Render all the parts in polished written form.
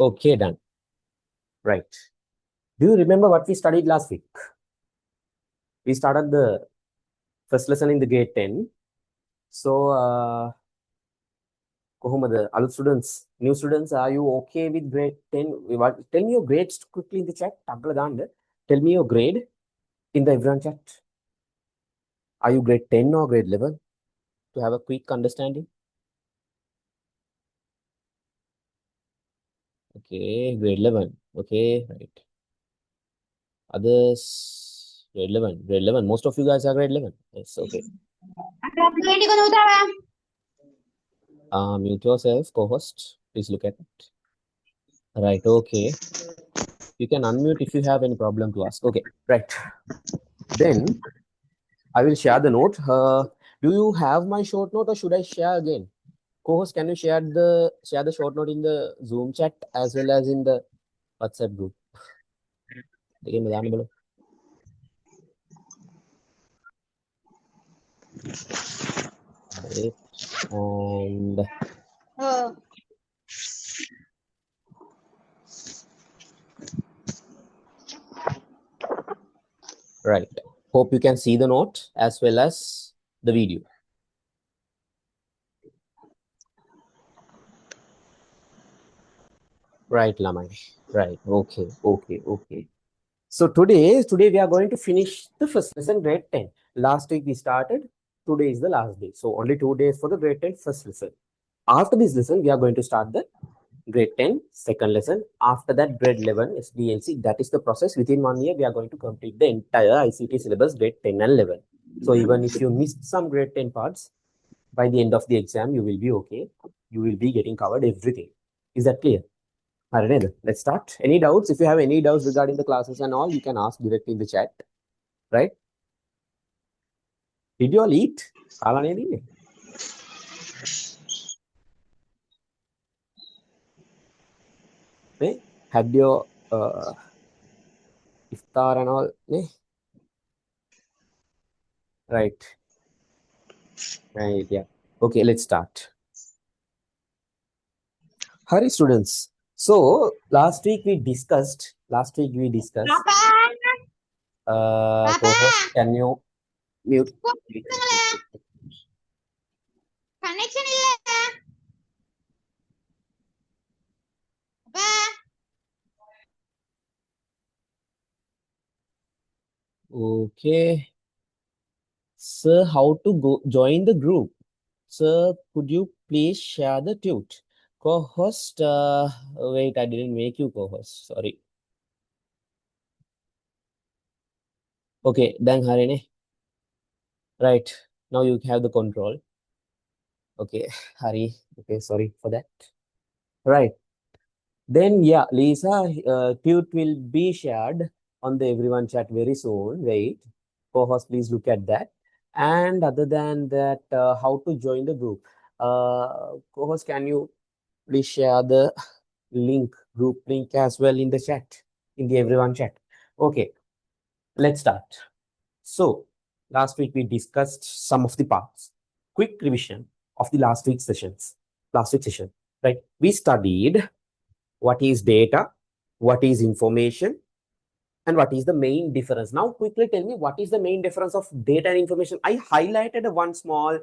Okay, done. Right. Do you remember what we studied last week? We started the first lesson in the grade 10. So, කොහොමද අලුත් students, new students, are you okay with grade 10? Tell me your grades quickly in the chat. Tell me your grade in the everyone chat. Are you grade 10 or grade 11? To have a quick understanding. Okay, grade 11. Okay, right. Others, grade 11. Grade 11. Most of you guys are grade 11. Yes, okay. Mute yourself, co-host. Please look at it. Right, okay. You can unmute if you have any problem to ask. Okay, right. Then I will share the note. Do you have my short note or should I share again? Co-host, can you share the short note in the Zoom chat as well as in the WhatsApp group? Again, right. And right. Hope you can see the note as well as the video. Right, Lamai. Right. Okay. So today we are going to finish the first lesson, grade 10. Last week we started. Today is the last day. So only 2 days for the grade 10 first lesson. After this lesson, we are going to start the grade 10 second lesson. After that, grade 11 SDLC. That is the process. Within 1 year, we are going to complete the entire ICT syllabus, grade 10 and 11. So even if you missed some grade 10 parts, by the end of the exam, you will be okay. You will be getting covered everything. Is that clear? All right, let's start. Any doubts? If you have any doubts regarding the classes and all, you can ask directly in the chat. Right? Did you all eat? Had your iftar and all? Right. Right, yeah. Okay, let's start. Hurry, students. So last week we discussed. Co-host, can you mute? Connection Okay. Sir, how to go join the group? Sir, could you please share the tute? Co-host, wait, I didn't make you co-host. Sorry. Okay, then Harine. Right, now you have the control. Okay, Hari. Okay, sorry for that. Right. Then, yeah, Lisa, tute will be shared on the everyone chat very soon. Wait, co-host, please look at that. And other than that, how to join the group? Co-host, can you please share the link, group link as well in the chat, in the everyone chat? Okay, let's start. So, last week we discussed some of the parts. Quick revision of the last week's session, right? We studied what is data, what is information, and what is the main difference. Now, quickly tell me what is the main difference of data and information. I highlighted one small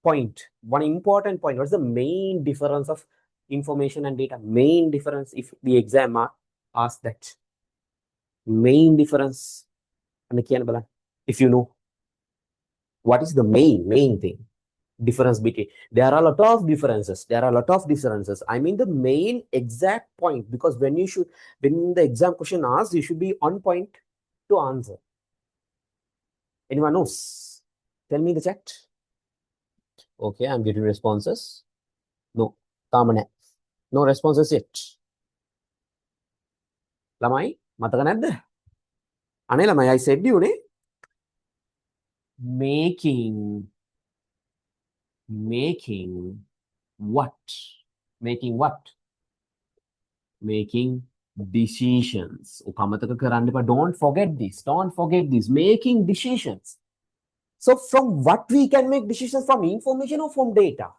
point, one important point. What's the main difference of information and data? Main difference, if the exam asks that. Main difference, if you know. What is the main thing? Difference between, there are a lot of differences. I mean the main exact point, because when the exam question asks, you should be on point to answer. Anyone knows? Tell me in the chat. Okay, I'm getting responses. No, no responses yet. Lamai, mataka nadda? Ane lamai, I said you ne? Making what? Making decisions. Don't forget this. Making decisions. So from what we can make decisions? From information or from data?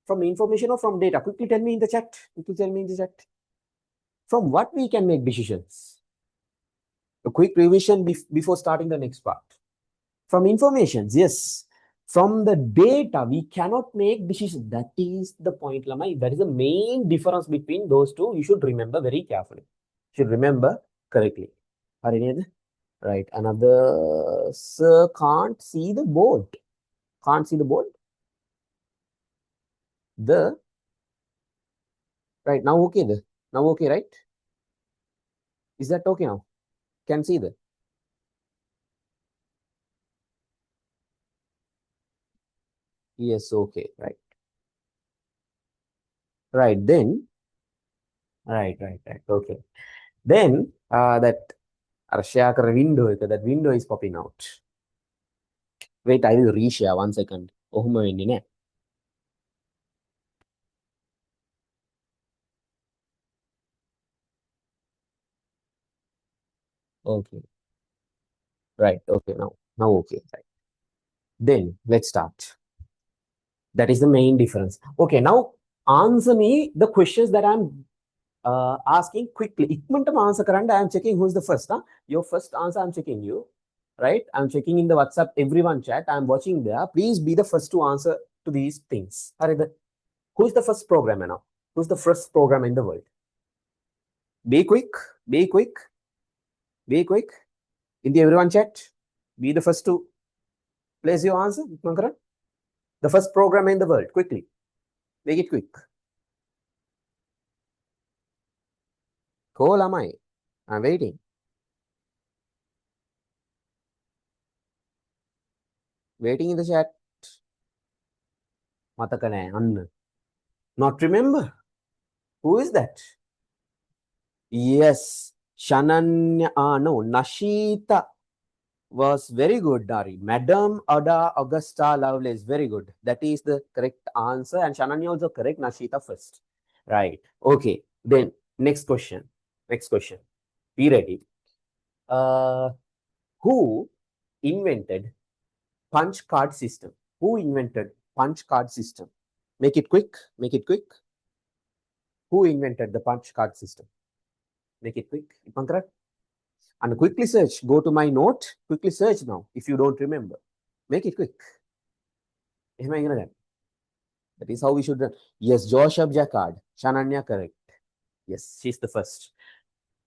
From information or from data? Quickly tell me in the chat. Quickly tell me in the chat. From what we can make decisions? A quick revision before starting the next part. From information, yes. From the data, we cannot make decisions. That is the point, Lamai. That is the main difference between those two. You should remember very carefully. You should remember correctly. Right. Another sir can't see the board. Can't see the board. The right now okay. Now okay, right? Is that okay now? Can see the yes, okay, right. Right, then right. Okay. Then that share window, that window is popping out. Wait, I will reshare 1 second. ඔහොම වෙන්නේ නැහැ. Okay. Right. Okay. Now okay. Right. Then let's start. That is the main difference. Okay. Now answer me the questions that I'm asking quickly. ඉක්මනටම answer කරන්න. I am checking who is the first. Huh? Your first answer, I'm checking you. Right? I'm checking in the WhatsApp everyone chat. I'm watching there. Please be the first to answer to these things. Who is the first programmer now? Who's the first programmer in the world? Be quick. Be quick. Be quick. In the everyone chat, be the first to place your answer. The first programmer in the world. Quickly. Make it quick. Call Amai. I'm waiting. Waiting in the chat. Matakane Anna. Not remember. Who is that? Yes. Shananya. No. Nashita was very good, Dari. Madam Ada Augusta Lovelace. Very good. That is the correct answer. And Shananya also correct. Nashita first. Right. Okay. Then next question. Next question. Be ready. Who invented punch card system? Who invented punch card system? Make it quick. Make it quick. Who invented the punch card system? Make it quick. And quickly search. Go to my note. Quickly search now if you don't remember. Make it quick. That is how we should run. Yes, Joshua Jacquard. Shananya correct. Yes, she's the first.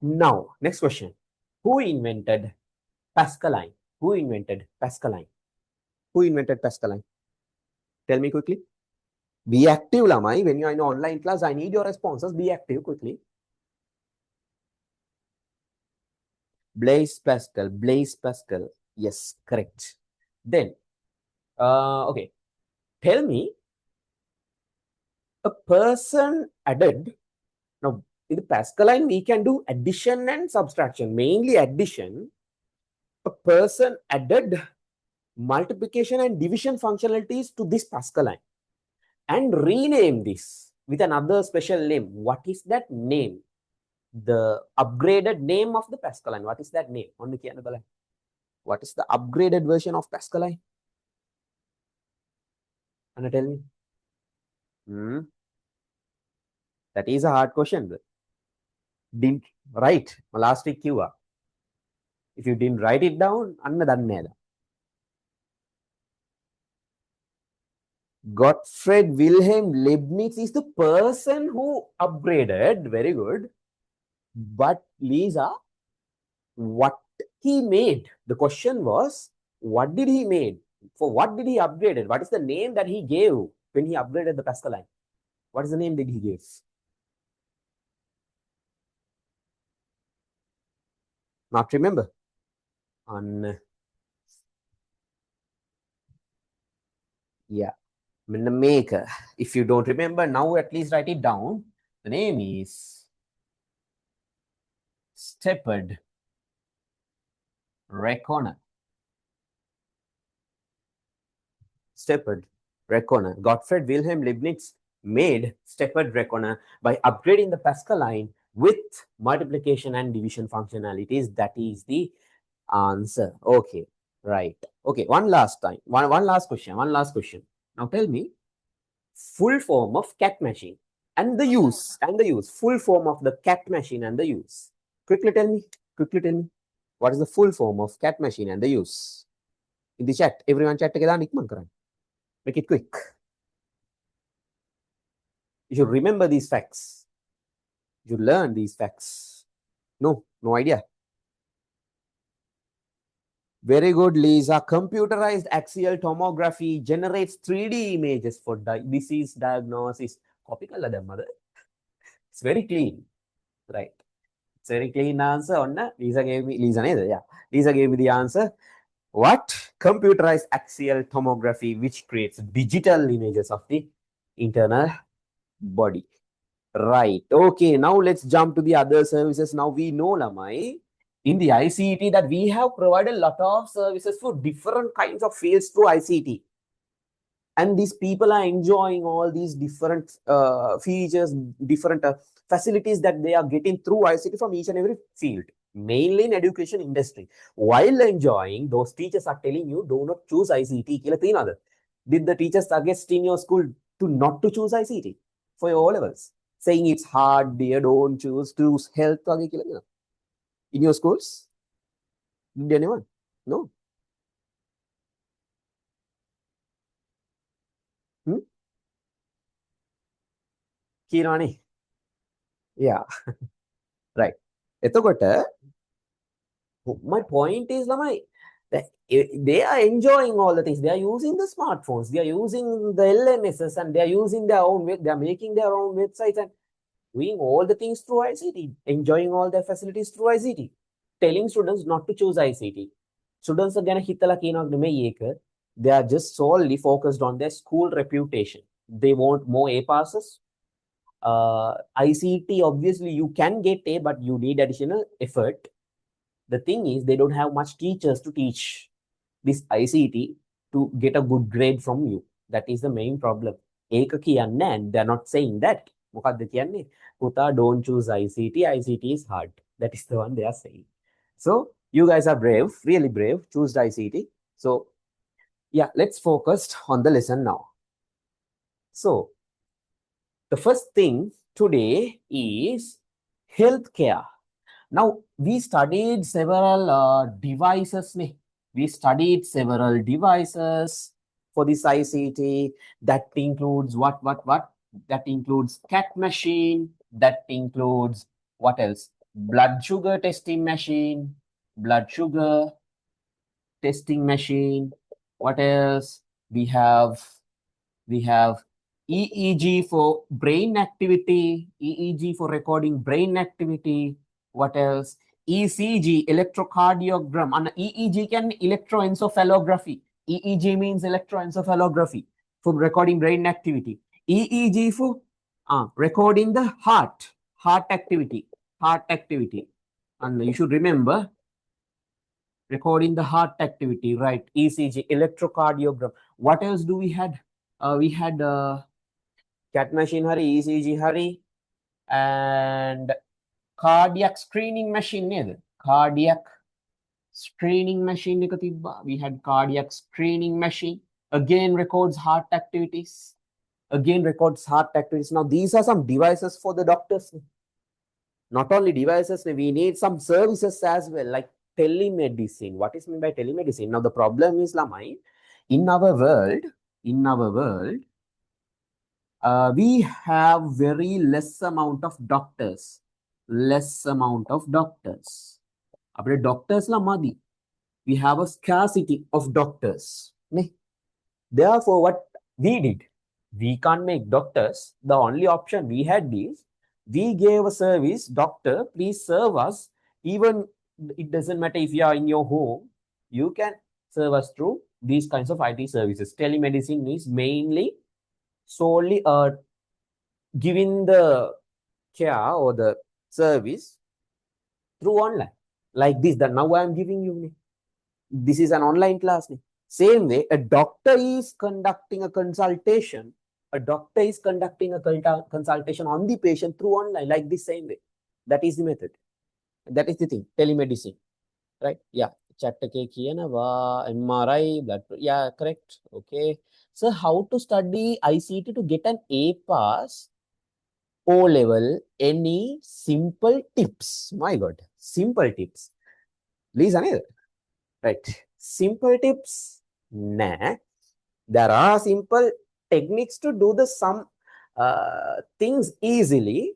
Now, next question. Who invented Pascaline? Who invented Pascaline? Who invented Pascaline? Tell me quickly. Be active, Lamai. When you are in online class, I need your responses. Be active quickly. Blaise Pascal. Blaise Pascal. Yes, correct. Then, okay. Tell me, a person added. Now, in the Pascaline, we can do addition and subtraction. Mainly addition. A person added multiplication and division functionalities to this Pascaline and rename this with another special name. What is that name? The upgraded name of the Pascaline. What is that name? What is the upgraded version of Pascaline? Anna, tell me. That is a hard question. Didn't write last week. If you didn't write it down, Anna danne. Gottfried Wilhelm Leibniz is the person who upgraded. Very good. But Lisa, what he made? The question was, what did he made? For what did he upgrade? What is the name that he gave when he upgraded the Pascaline? What is the name that he gave? Not remember. Yeah. The maker. If you don't remember, now at least write it down. The name is Stepard Reconer. Stepard Reconer. Gottfried Wilhelm Leibniz made Stepard Reconer by upgrading the Pascaline with multiplication and division functionalities. That is the answer. Okay, right. Okay, one last time. One last question. Now tell me, full form of cat machine and the use, full form of the cat machine and the use. Quickly tell me, what is the full form of cat machine and the use? In the chat, everyone chat together, make it quick. You should remember these facts. You learn these facts. No idea. Very good, Lisa. Computerized axial tomography generates 3D images for disease diagnosis. Copy kala mother. It's very clean, right? It's very clean answer. Lisa gave me Lisa gave me the answer. What? Computerized axial tomography, which creates digital images of the internal body. Right. Okay. Now let's jump to the other services. Now we know, Lamai, in the ICT that we have provided a lot of services for different kinds of fields through ICT. And these people are enjoying all these different features, different facilities that they are getting through ICT from each and every field, mainly in education industry. While enjoying, those teachers are telling you, do not choose ICT. Did the teachers suggest in your school to not to choose ICT for your O levels? Saying it's hard, dear, don't choose health in your schools? Did anyone? No. Kirani? Yeah. Right. My point is, Lamai, that they are enjoying all the things. They are using the smartphones, they are using the LMSs, and they are using their own, they are making their own websites and doing all the things through ICT, enjoying all their facilities through ICT, telling students not to choose ICT. Students are going to they are just solely focused on their school reputation. They want more A passes. ICT, obviously, you can get A, but you need additional effort. The thing is, they don't have much teachers to teach this ICT to get a good grade from you. That is the main problem. And they're not saying that. Puta, don't choose ICT. ICT is hard. That is the one they are saying. So you guys are brave, really brave. Choose ICT. So yeah, let's focus on the lesson now. So the first thing today is healthcare. Now, we studied several devices. We studied several devices for this ICT. That includes what? That includes CAT machine. That includes what else? Blood sugar testing machine. Blood sugar testing machine. What else? We have EEG for brain activity. EEG for recording brain activity. What else? ECG, electrocardiogram. And EEG can electroencephalography. EEG means electroencephalography for recording brain activity. EEG for recording the heart activity. And you should remember, recording the heart activity, right? ECG, electrocardiogram. What else do we had? We had CAT machine hari, ECG hari, and cardiac screening machine. Cardiac screening machine. We had cardiac screening machine. Again records heart activities. Now these are some devices for the doctors. Not only devices, we need some services as well, like telemedicine. What is meant by telemedicine? Now the problem is, Lamai, in our world, we have very less amount of doctors. Doctors la madi. We have a scarcity of doctors. Therefore, what we did, we can't make doctors. The only option we had is, we gave a service, doctor, please serve us. Even it doesn't matter if you are in your home, you can serve us through these kinds of IT services. Telemedicine is mainly solely giving the care or the service through online. Like this, that now I am giving you. This is an online class. Same way, a doctor is conducting a consultation. Consultation on the patient through online, like this same way. That is the method. That is the thing, telemedicine. Right? Yeah. Chat MRI, blood. Yeah, correct. Okay. So how to study ICT to get an A pass O level? Any simple tips? My God, simple tips. Please, Anil. Right. Simple tips. Nah. There are simple techniques to do the some things easily.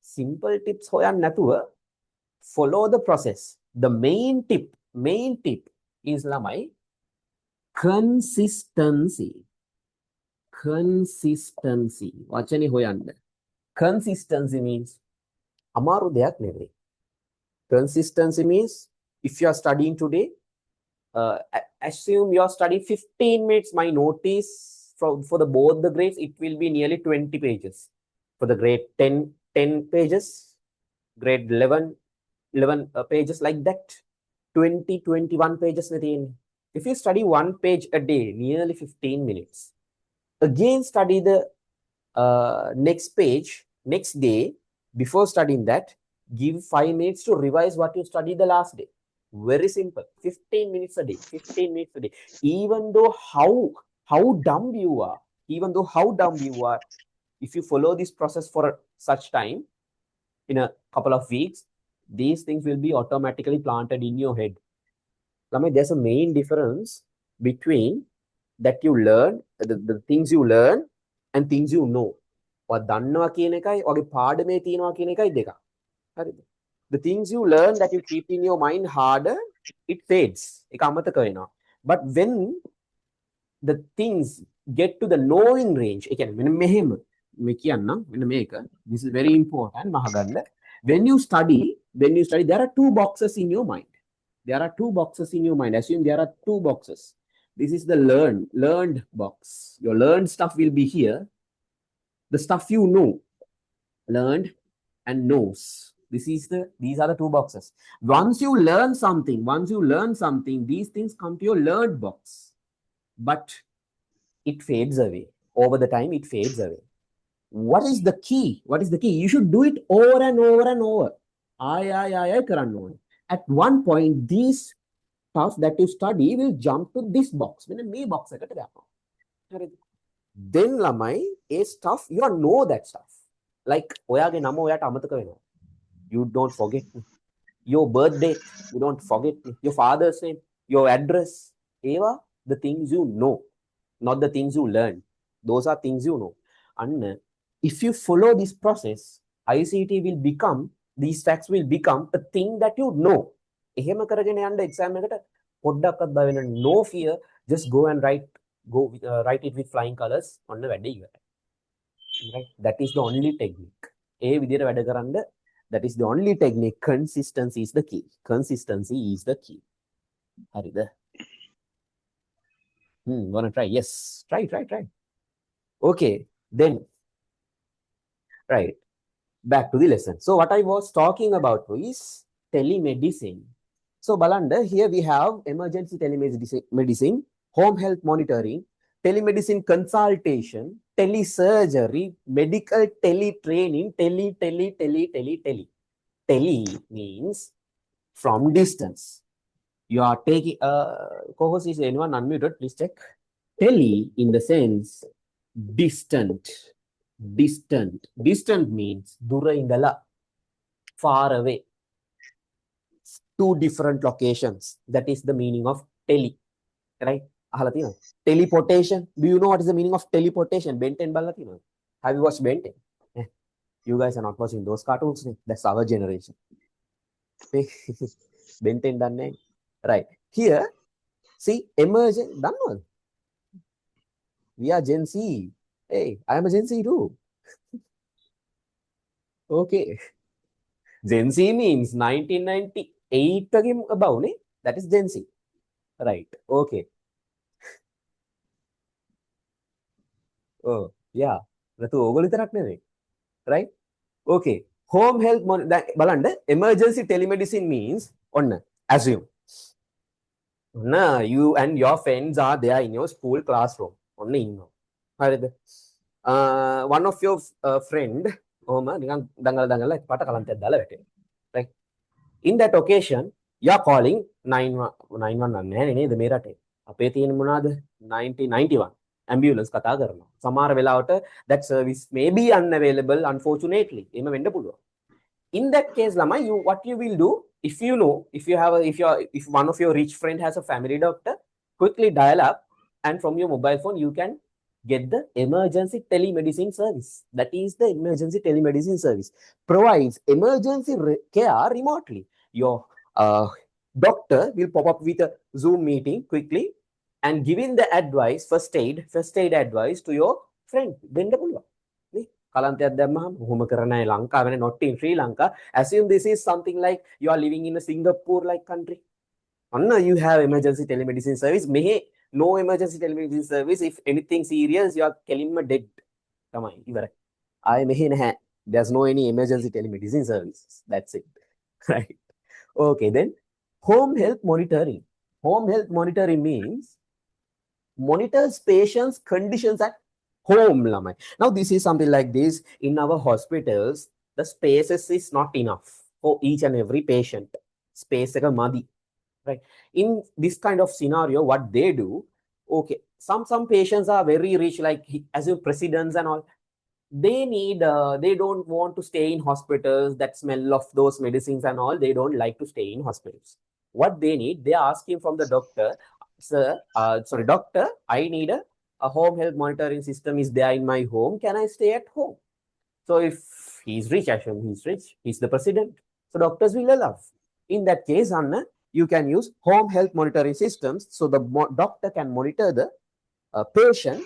Simple tips hoyan natuwa. Follow the process. The main tip is lamai consistency. Consistency. Wachani hoyanda. Consistency means amaru deyak neveyi. Consistency means if you are studying today, assume you are studying 15 minutes. My notice for the both the grades, it will be nearly 20 pages. For the grade 10 pages, grade 11 pages, like that. 21 pages. If you study one page a day, nearly 15 minutes. Again, study the next page, next day. Before studying that, give 5 minutes to revise what you studied the last day. Very simple. 15 minutes a day. 15 minutes a day. Even though how dumb you are, if you follow this process for such time, in a couple of weeks, these things will be automatically planted in your head. There's a main difference between that you learn, the things you learn and things you know. ඔයා දන්නවා කියන එකයි ඔයාගේ පාඩමේ තියෙනවා කියන එකයි දෙකක්. හරිද? The things you learn that you keep in your mind harder, it fades. ඒක අමතක වෙනවා. But when the things get to the knowing range, ඒ කියන්නේ මෙන්න මෙහෙම මේ කියන්නම් මෙන්න මේක, this is very important මහගන්න. When you study, there are two boxes in your mind. There are two boxes in your mind. Assume there are two boxes. This is the learned box. Your learned stuff will be here. The stuff you know, learned and knows. These are the two boxes. Once you learn something, these things come to your learned box. But it fades away. Over the time, it fades away. What is the key? You should do it over and over and over. At one point, these stuff that you study will jump to this box. Me box. Then lamai, a stuff, you know that stuff. Like oyage nama oyata amataka wenawa. You don't forget your birthday. You don't forget your father's name, your address. Eva, the things you know, not the things you learn. Those are things you know. And if you follow this process, ICT will become, these facts will become a thing that you know. Ehema karagena yanda exam ekata poddakkat bය වෙන, no fear, just go and write it with flying colors on the වැඩේ ඉවරයි. Right? That is the only technique. ඒ විදිහට වැඩ කරන්න, that is the only technique. Consistency is the key. Consistency is the key. හරිද? Wanna try? Yes. Try. Okay. Then, right. Back to the lesson. So what I was talking about is telemedicine. So Balanda, here we have emergency telemedicine, home health monitoring, telemedicine consultation, telesurgery, medical teletraining, tele. Tele means from distance. You are taking, co-host, is anyone unmuted? Please check. Tele in the sense distant. Distant means dura indala, far away. Two different locations. That is the meaning of tele. Right? Teleportation. Do you know what is the meaning of teleportation? Ben 10 balala thiyena. Have you watched Ben 10? You guys are not watching those cartoons. That's our generation. Ben 10 danne. Right. Here, see, emergent. Done one. We are Gen Z. Hey, I am a Gen Z too. Okay. Gen Z means 1998 again above. That is Gen Z. Right. Okay. Oh, yeah. Right? Okay. Home health balanda, emergency telemedicine means assume you and your friends are there in your school classroom. One of your friend, right? In that occasion, you are calling 911. 1991. ambulance කතා කරනවා. සමහර වෙලාවට that service may be unavailable unfortunately. එහෙම වෙන්න පුළුවන්. In that case, Lama, what you will do, if you know, if one of your rich friend has a family doctor, quickly dial up, and from your mobile phone you can get the emergency telemedicine service. That is the emergency telemedicine service. Provides emergency care remotely. Your doctor will pop up with a Zoom meeting quickly and giving the advice, first aid advice to your friend. දෙන්න පුළුවන්. කලන්තයක් දැම්මහම කොහොම කරන්නේ ලංකාවේ not in Sri Lanka. Assume this is something like you are living in a Singapore like country. You have emergency telemedicine service. Mehe no emergency telemedicine service. If anything serious, you are killing me dead. තමයි ඉවරයි. ආයේ මෙහෙ නැහැ. There's no any emergency telemedicine services. That's it. Right. Okay, then home health monitoring. Home health monitoring means monitors patients' conditions at home. Now this is something like this. In our hospitals, the spaces is not enough for each and every patient. Space එක මදි. Right. In this kind of scenario, what they do, okay, some patients are very rich, like as your presidents and all. They don't want to stay in hospitals that smell of those medicines and all. They don't like to stay in hospitals. What they need, they are asking from the doctor, doctor, I need a home health monitoring system is there in my home. Can I stay at home? So if he's rich, actually he's rich, he's the president. So doctors will allow. In that case, Anna, you can use home health monitoring systems. So the doctor can monitor the patient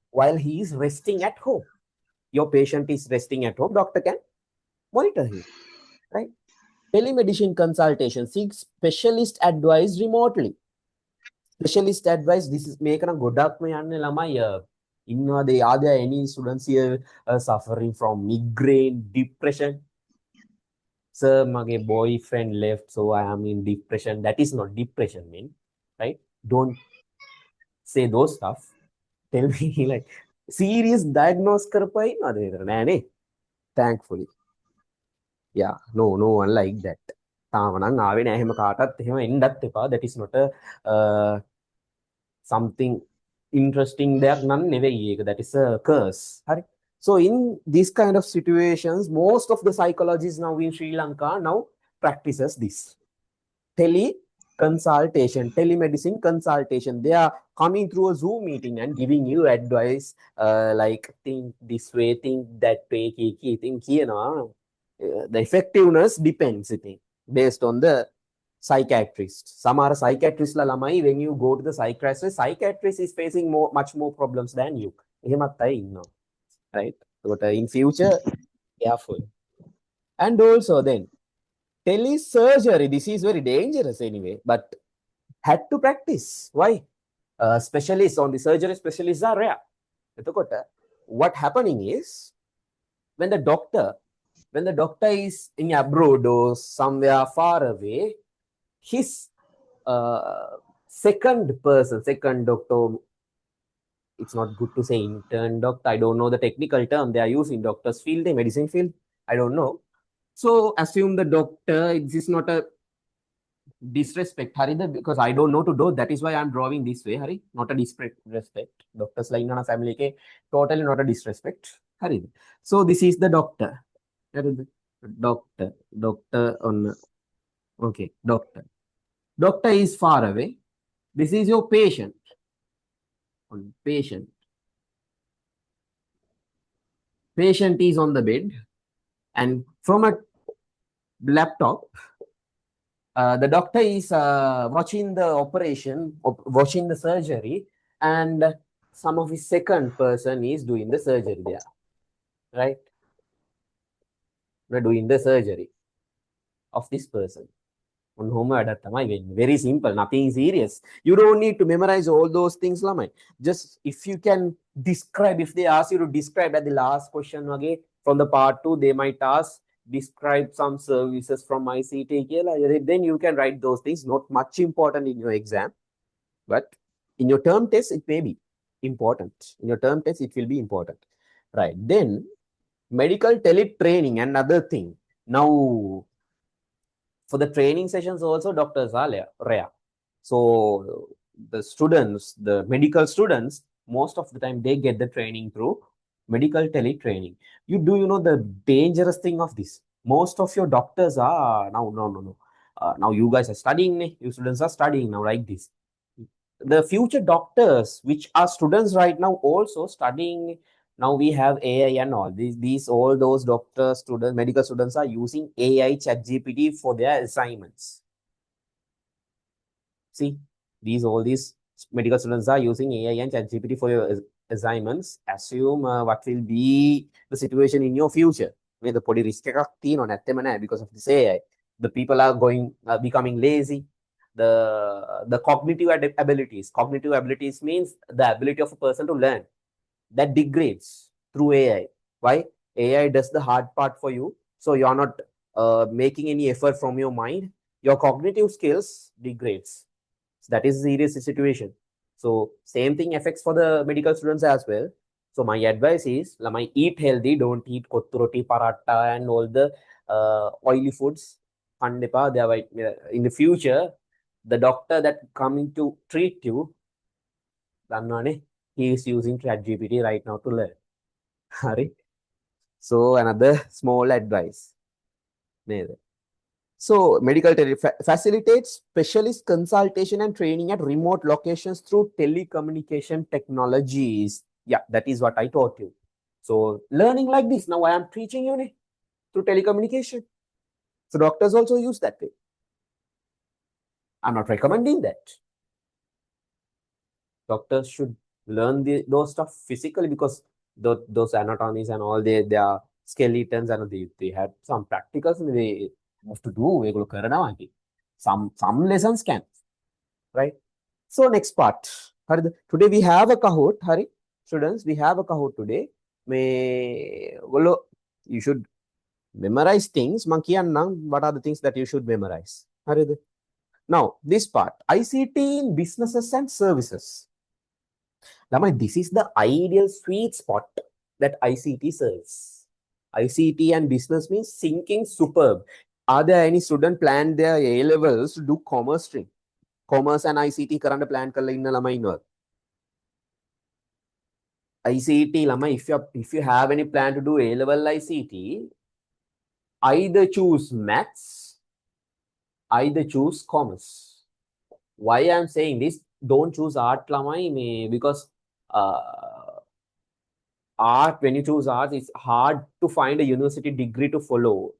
while he is resting at home. Your patient is resting at home, doctor can monitor him, right? Telemedicine consultation, seek specialist advice remotely. Specialist advice, this is make a good up me and lamai. Are there any students here suffering from migraine, depression? Sir, my boyfriend left, so I am in depression. That is not depression, man. Right? Don't say those stuff. Tell me like serious diagnose karpai nane. Thankfully. Yeah, no one like that. That is not a something interesting there. That is a curse. So in these kind of situations, most of the psychologists now in Sri Lanka now practices this telemedicine consultation. They are coming through a Zoom meeting and giving you advice like think this way, think that way, think here. The effectiveness depends, I think, based on the psychiatrist. Samara psychiatrist la lamai, when you go to the psychiatrist is facing much more problems than you. Right? But in future, careful. And also then, telesurgery, this is very dangerous anyway, but had to practice. Why? Specialists on the surgery specialists are rare. What happening is, when the doctor is in abroad or somewhere far away, his second doctor, it's not good to say intern doctor, I don't know the technical term they are using, doctor's field, the medicine field, I don't know. So assume the doctor, this is not a disrespect, Harida, because I don't know to do, that is why I'm drawing this way, Hari, not a disrespect. Doctors like in a family, totally not a disrespect, Harida. So this is the doctor. Doctor on, okay, doctor is far away. This is your patient. Patient is on the bed, and from a laptop, the doctor is watching the operation, watching the surgery, and some of his second person is doing the surgery there, right? We're doing the surgery of this person. Very simple, nothing serious. You don't need to memorize all those things. Just if you can describe, if they ask you to describe at the last question again from the part 2, they might ask, describe some services from ICT. Then you can write those things. Not much important in your exam, but in your term test, it may be important. In your term test, it will be important. Right. Then medical teletraining, another thing. Now, for the training sessions also, doctors are rare. So the students, the medical students, most of the time they get the training through medical tele-training. You know the dangerous thing of this? Most of your doctors are now, no. Now you guys are studying, you students are studying now like this. The future doctors, which are students right now also studying, now we have AI and all. These all those doctor students, medical students are using AI ChatGPT for their assignments. See, all these medical students are using AI and ChatGPT for your assignments. Assume what will be the situation in your future. Where the podi risk එකක් තියෙනවා නැත්තෙම නෑ because of this AI. The people are becoming lazy. The cognitive abilities. Cognitive abilities means the ability of a person to learn. That degrades through AI. Why? AI does the hard part for you. So you're not making any effort from your mind. Your cognitive skills degrades. So that is a serious situation. So same thing affects for the medical students as well. So my advice is, eat healthy. Don't eat kottu roti, paratha, and all the oily foods. In the future, the doctor that coming to treat you, he is using ChatGPT right now to learn. So another small advice. So medical facilitates specialist consultation and training at remote locations through telecommunication technologies. Yeah, that is what I taught you. So learning like this, now I am teaching you through telecommunication. So doctors also use that way. I'm not recommending that. Doctors should learn those stuff physically because those anatomies and all, they are skeletons and they have some practicals and they have to do. Some lessons can, right? So next part. Today we have a Kahoot. Students, we have a Kahoot today. You should memorize things. What are the things that you should memorize? Now, this part, ICT in businesses and services. This is the ideal sweet spot that ICT serves. ICT and business means syncing superb. Are there any student plan their A-levels to do commerce stream? Commerce and ICT කරන්න plan කරලා ඉන්න ළමයි ඉන්නවද? ICT ළමයි, if you have any plan to do A-level ICT, either choose maths, either choose commerce. Why I'm saying this? Don't choose art ළමයි because art, when you choose art, it's hard to find a university degree to follow.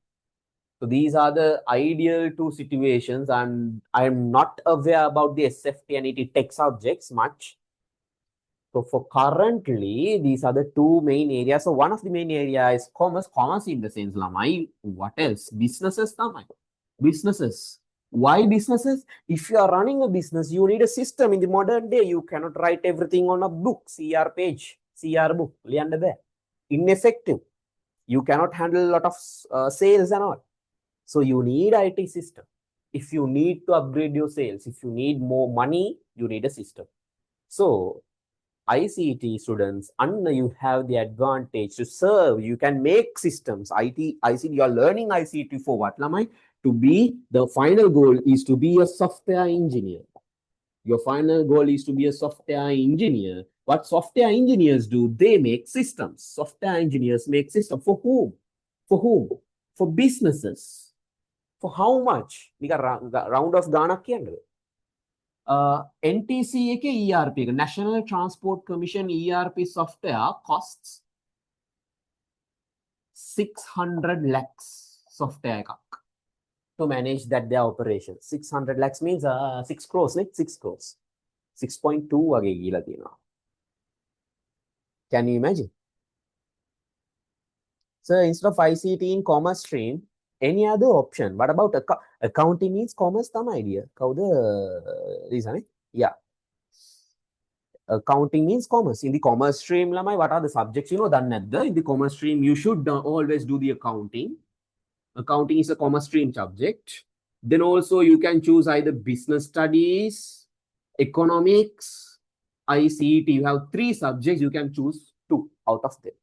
So these are the ideal two situations, and I'm not aware about the SFT and ET tech subjects much. So for currently, these are the two main areas. So one of the main area is commerce. Commerce in the sense, lamai. What else? Businesses, lamai. Businesses. Why businesses? If you are running a business, you need a system. In the modern day, you cannot write everything on a book, CR page, CR book. Ineffective. You cannot handle a lot of sales and all. So you need IT system. If you need to upgrade your sales, if you need more money, you need a system. So ICT students, you have the advantage to serve. You can make systems. ICT, you are learning ICT for what, lamai? To be, the final goal is to be a software engineer. Your final goal is to be a software engineer. What software engineers do? They make systems. Software engineers make systems. For whom? For whom? For businesses. For how much? Round of ගාණක් කියන්නේ. NTC එක ERP එක, National Transport Commission ERP software costs 600 lakhs software එකක් to manage that their operation. 600 lakhs means 6 crores, right? 6 crores. 6.2 වගේ ගිහිලා තියෙනවා. Can you imagine? So instead of ICT in commerce stream, any other option? What about accounting means commerce? Some idea. Reason? Yeah. Accounting means commerce. In the commerce stream, lamai, what are the subjects? You know, in the commerce stream, you should always do the accounting. Accounting is a commerce stream subject. Then also you can choose either business studies, economics, ICT. You have 3 subjects. You can choose 2 out of them.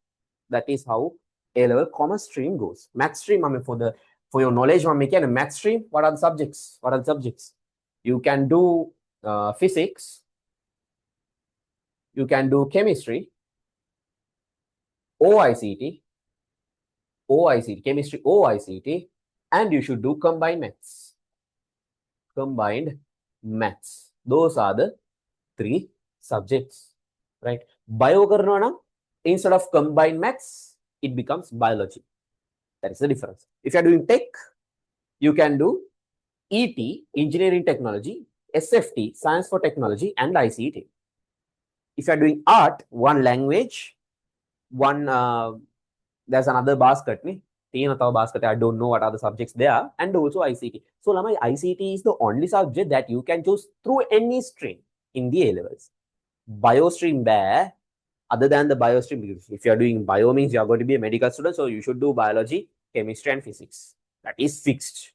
That is how A-level commerce stream goes. Math stream, I mean, for your knowledge, math stream, what are the subjects? What are the subjects? You can do physics, You can do chemistry, OICT, chemistry, OICT, and you should do combined maths. Combined maths. Those are the 3 subjects, right? Bio karna na, instead of combined maths, it becomes biology. That is the difference. If you are doing tech, you can do ET, engineering technology, SFT, science for technology, and ICT. If you are doing art, one language, one there's another basket. Basket. I don't know what other subjects there, and also ICT. So Lama, ICT is the only subject that you can choose through any stream in the A levels. Bio stream there, other than the bio stream, if you are doing bio means you are going to be a medical student, so you should do biology, chemistry, and physics. That is fixed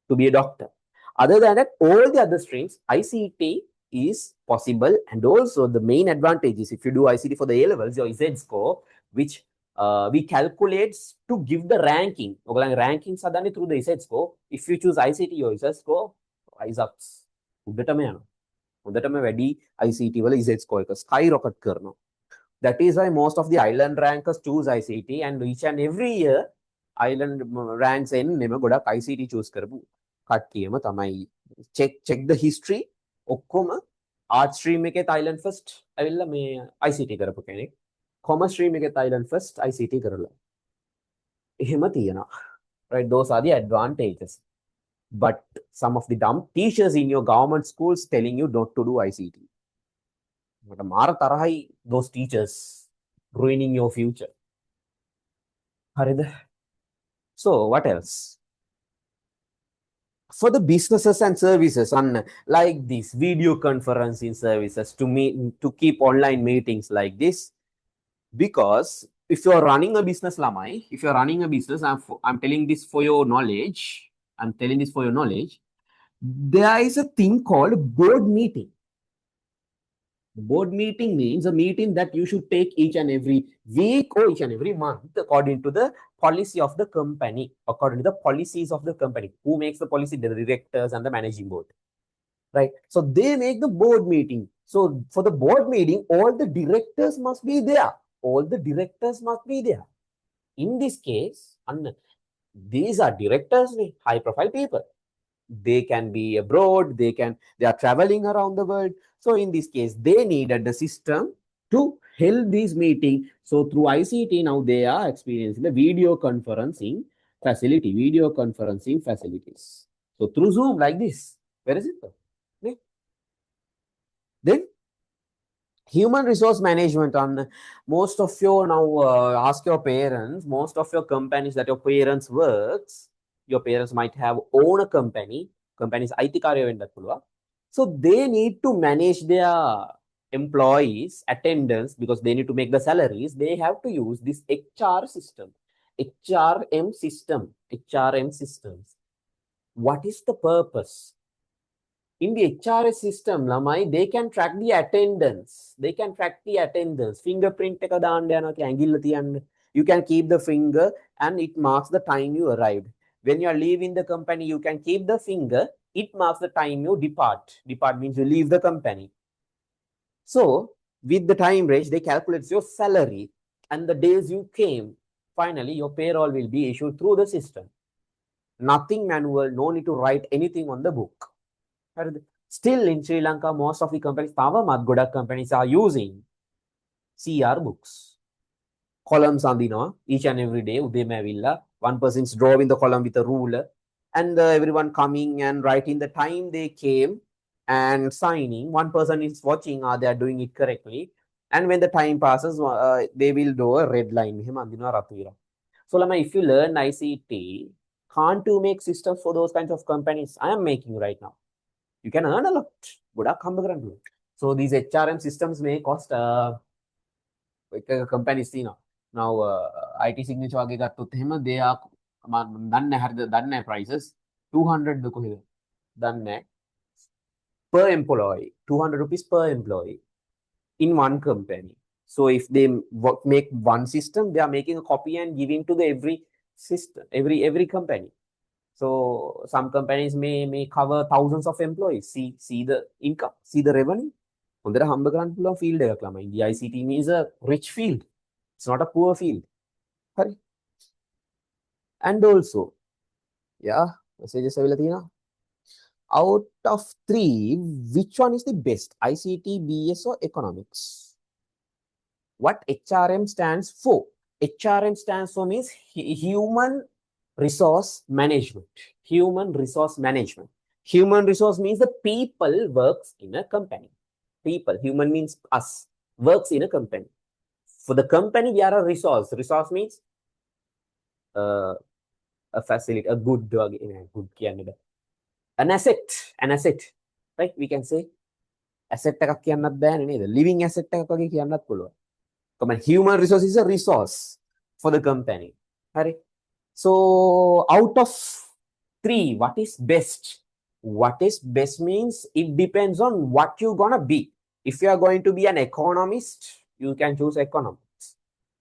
to be a doctor. Other than that, all the other streams, ICT is possible, and also the main advantage is if you do ICT for the A levels, your Z score, which we calculate to give the ranking. Rankings are through the Z score. If you choose ICT, your Z score rise up. හොඳටම වැඩි ICT වල Z score එක skyrocket කරනවා. That is why most of the island rankers choose ICT, and each and every year island ranks එන්නෙම ගොඩක් ICT choose කරපු කට්ටියම තමයි. check the history. ඔක්කොම art stream එකේ Thailand first ඇවිල්ලා මේ ICT කරපු කෙනෙක්. commerce stream එකේ Thailand first ICT කරලා. එහෙම තියෙනවා. Right, those are the advantages. But some of the dumb teachers in your government schools telling you not to do ICT. Mara tarahai those teachers ruining your future. So what else? For the businesses and services, like this video conferencing services to keep online meetings like this, because if you are running a business, Lamai, if you are running a business, I'm telling this for your knowledge. I'm telling this for your knowledge. There is a thing called board meeting. Board meeting means a meeting that you should take each and every week or each and every month according to the policy of the company, according to the policies of the company. Who makes the policy? The directors and the managing board. Right? So they make the board meeting. So for the board meeting, all the directors must be there. All the directors must be there. In this case, these are directors, high profile people. They can be abroad, they are traveling around the world. So in this case, they needed the system to help this meeting. So through ICT, now they are experiencing the video conferencing facilities. So through Zoom like this, where is it? Then human resource management. On most of your now ask your parents, most of your companies that your parents works, your parents might have own a companies අයිතිකාරයෝ වෙන්නත් පුළුවන්. So they need to manage their employees attendance, because they need to make the salaries. They have to use this HR system, HRM systems. What is the purpose? In the HRS system, Lamai, they can track the attendance. Fingerprint එක දාන්න යනවා ඇඟිල්ල තියන්න. You can keep the finger and it marks the time you arrived. When you are leaving the company, you can keep the finger. It marks the time you depart. Depart means you leave the company. So with the time range, they calculate your salary and the days you came. Finally, your payroll will be issued through the system. Nothing manual, no need to write anything on the book. Still in Sri Lanka, most of the companies, Godak companies are using CR books. Columns on the each and every day, one person's drawing the column with a ruler, and everyone coming and writing the time they came and signing. One person is watching, are they doing it correctly? And when the time passes, they will do a red line. So Lama, if you learn ICT, can't you make systems for those kinds of companies? I am making right now. You can earn a lot. So these HRM systems may cost companies. Now IT signature වගේ ගත්තොත් එහෙම they are දන්නේ prices 200 දන්නේ per employee, 200 rupees per employee in one company. So if they make one system, they are making a copy and giving to the every system, every company. So some companies may cover thousands of employees. See the income, see the revenue. හොඳට හම්බ කරන්න පුළුවන් field එකක් ළමයි. The ICT is a rich field. It's not a poor field. හරි. And also, yeah, messages ඇවිල්ලා තියෙනවා. Out of 3, which one is the best? ICT, BS or economics? What HRM stands for? HRM stands for means human resource management. Human resource management. Human resource means the people works in a company. People, human means us, works in a company. For the company, we are a resource. Resource means a facility, a good dog, good an asset, right? We can say asset එකක් කියන්නත් බෑනේ නේද? living asset එකක් වගේ කියන්නත් පුළුවන්. Come on, human resource is a resource for the company. Right? So out of 3, what is best? What is best means it depends on what you're gonna be. If you are going to be an economist, you can choose economics.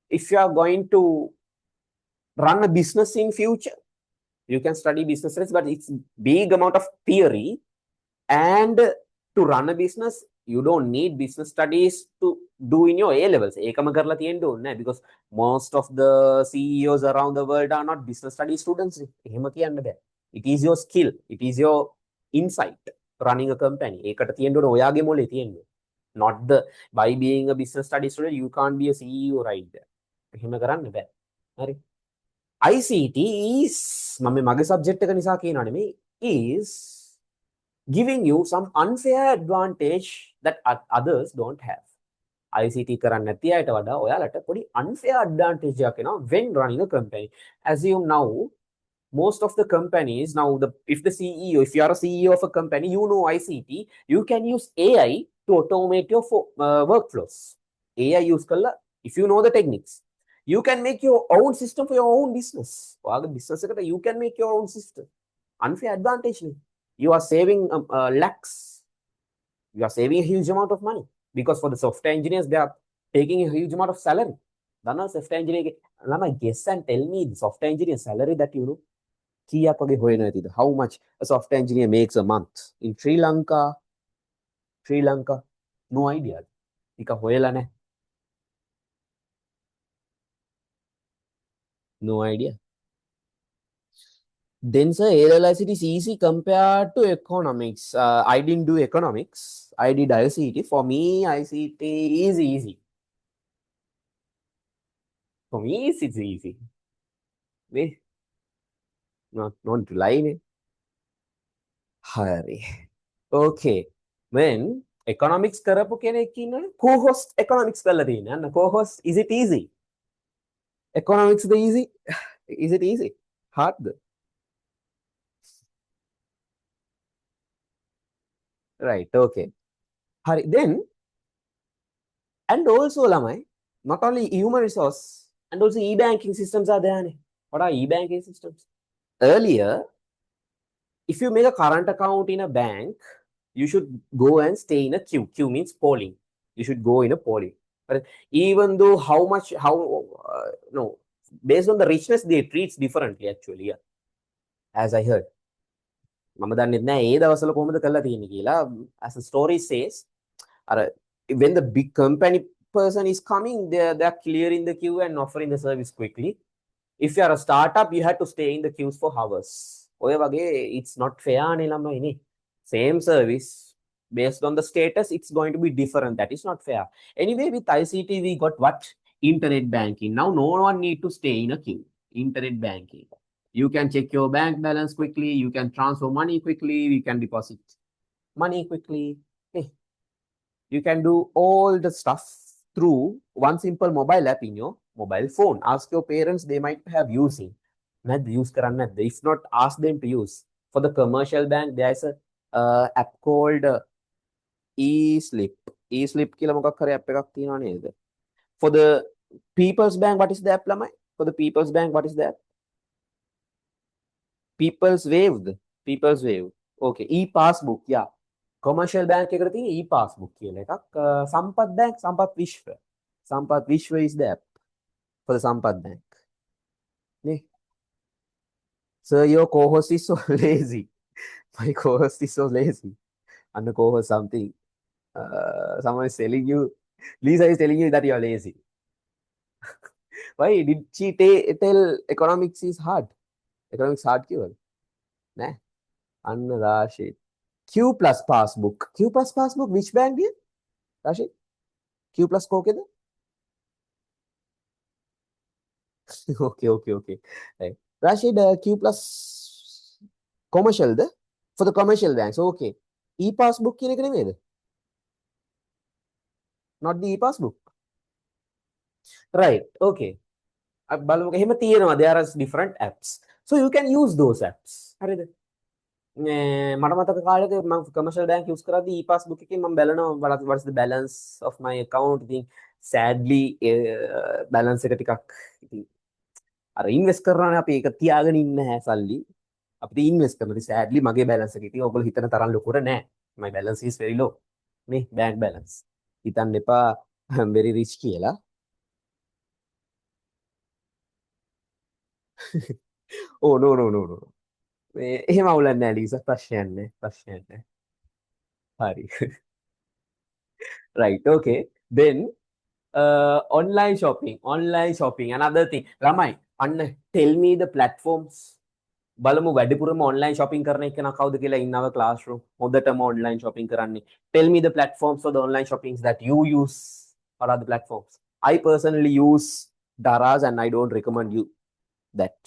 If you are going to run a business in future, you can study business studies, but it's big amount of theory. And to run a business, you don't need business studies to do in your A levels. Because most of the CEOs around the world are not business study students. It is your skill. It is your insight running a company. Not the by being a business study student, you can't be a CEO right there. ICT is මගේ subject එක නිසා කියනවා නෙමෙයි, is giving you some unfair advantage that others don't have. ICT කරන්න නැති අයට වඩා ඔයාලට පොඩි unfair advantage එකක් එනවා when running a company. Assume now most of the companies now, if the CEO, if you are a CEO of a company, you know ICT, you can use AI to automate your workflows. AI use kalla, if you know the techniques, you can make your own system for your own business. Business you can make your own system. Unfair advantage. You are saving lakhs. You are saving a huge amount of money, because for the software engineers, they are taking a huge amount of salary. Then software engineer, guess and tell me the software engineer salary that you know. How much a software engineer makes a month in Sri Lanka? No idea. No idea. Then sir, A-level ICT is easy compared to economics. I didn't do economics. I did ICT. For me, ICT is easy. For me, it's easy. Not to lie. Hari. Okay. When economics karapu kenek inna co-host economics kalla dina na co-host, is it easy? Economics the easy? Is it easy? Hard? Right. Okay. Hari. Then, and also lamai, not only human resource, and also e-banking systems are there. What are e-banking systems? Earlier, if you make a current account in a bank, you should go and stay in a queue. Queue means polling. You should go in a polling. But even though no, based on the richness, they treat differently actually. Yeah. As I heard. As the story says, when the big company person is coming, they're clearing the queue and offering the service quickly. If you are a startup, you have to stay in the queues for hours. It's not fair. Same service, based on the status, it's going to be different. That is not fair. Anyway, with ICT, we got what? Internet banking. Now, no one need to stay in a queue. Internet banking. You can check your bank balance quickly. You can transfer money quickly. You can deposit money quickly. Hey, you can do all the stuff through one simple mobile app in your mobile phone. Ask your parents, they might have using. If not, ask them to use. For the commercial bank, there is a app called e-slip. E-slip කියලා මොකක් හරි app එකක් තියෙනවා නේද? For the People's Bank, what is the app ළමයි? For the People's Bank, what is the app? People's Wave. Okay, e-passbook. Yeah. Commercial bank එකකට තියෙන e-passbook කියලා එකක්. Sampath Bank, Sampath Vishwa. Sampath Vishwa is the app for the Sampath Bank. Nee. Sir, your co-host is so lazy. My co-host is so lazy. And the co-host something. Someone is telling you, Lisa is telling you that you are lazy. Why did she tell economics is hard? Economics hard cure. Nah. Anna Rashid. Q plus passbook. Q plus passbook, which bank here? Rashid? Q plus कोके दे? Okay. Right. Rashid, Q plus commercial the for the commercial banks. Okay. E-passbook කියන එක නෙමෙයිද? Not the e-passbook. Right. Okay. බලමුක එහෙම තියෙනවා. There are different apps. So you can use those apps. හරිද? මට මතක කාලෙක මම commercial bank use කරද්දී e-passbook එකකින් මම බලනවා what's the balance of my account. ඉතින් sadly balance එක ටිකක් ඉතින් අර ඉන්වෙස්ට් කරනවානේ අපි ඒක තියාගෙන ඉන්න නැහැ සල්ලි. අපි ඉන්වෙස්ට් කරනවා. ඉතින් sadly මගේ balance එක ඉතින් ඔයගොල්ලෝ හිතන තරම් ලොකුට නෑ. My balance is very low. මේ bank balance. හිතන්න එපා very rich කියලා. Oh no. එහෙම අවුලක් නෑ ලීසා ප්‍රශ්නයක් නෑ. හරි. Right, okay. Then online shopping another thing. ළමයි අන්න tell me the platforms. බලමු වැඩිපුරම online shopping කරන එක නා කවුද කියලා in our classroom. හොඳටම online shopping කරන්නේ. Tell me the platforms for the online shoppings that you use. What are the platforms? I personally use Daraz and I don't recommend you that.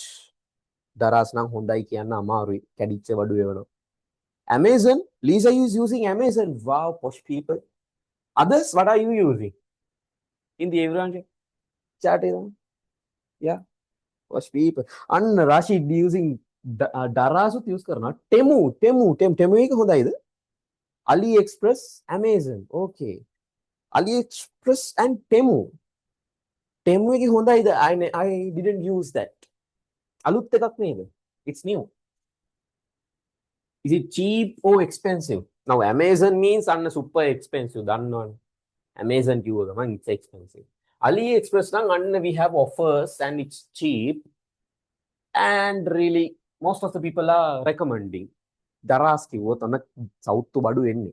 Daraz නම් හොඳයි කියන්න අමාරුයි. කැඩිච්ච වඩු වෙනවා. Amazon, Lisa is using Amazon. Wow, posh people. Others, what are you using? In the everyone chat is on. Yeah, posh people. And Rashid using Darazut use karna. Temu එක හොඳයිද? AliExpress, Amazon. Okay. AliExpress and Temu එක හොඳයිද? I didn't use that. අලුත් එකක් නේද? It's new. Is it cheap or expensive? Now Amazon means super expensive. දන්නවනේ. Amazon කිව්ව ගමන් it's expensive. AliExpress නම් we have offers and it's cheap and really most of the people are recommending. Daraz කිව්වොත් ඔන්න සවුත්තු බඩු එන්නේ.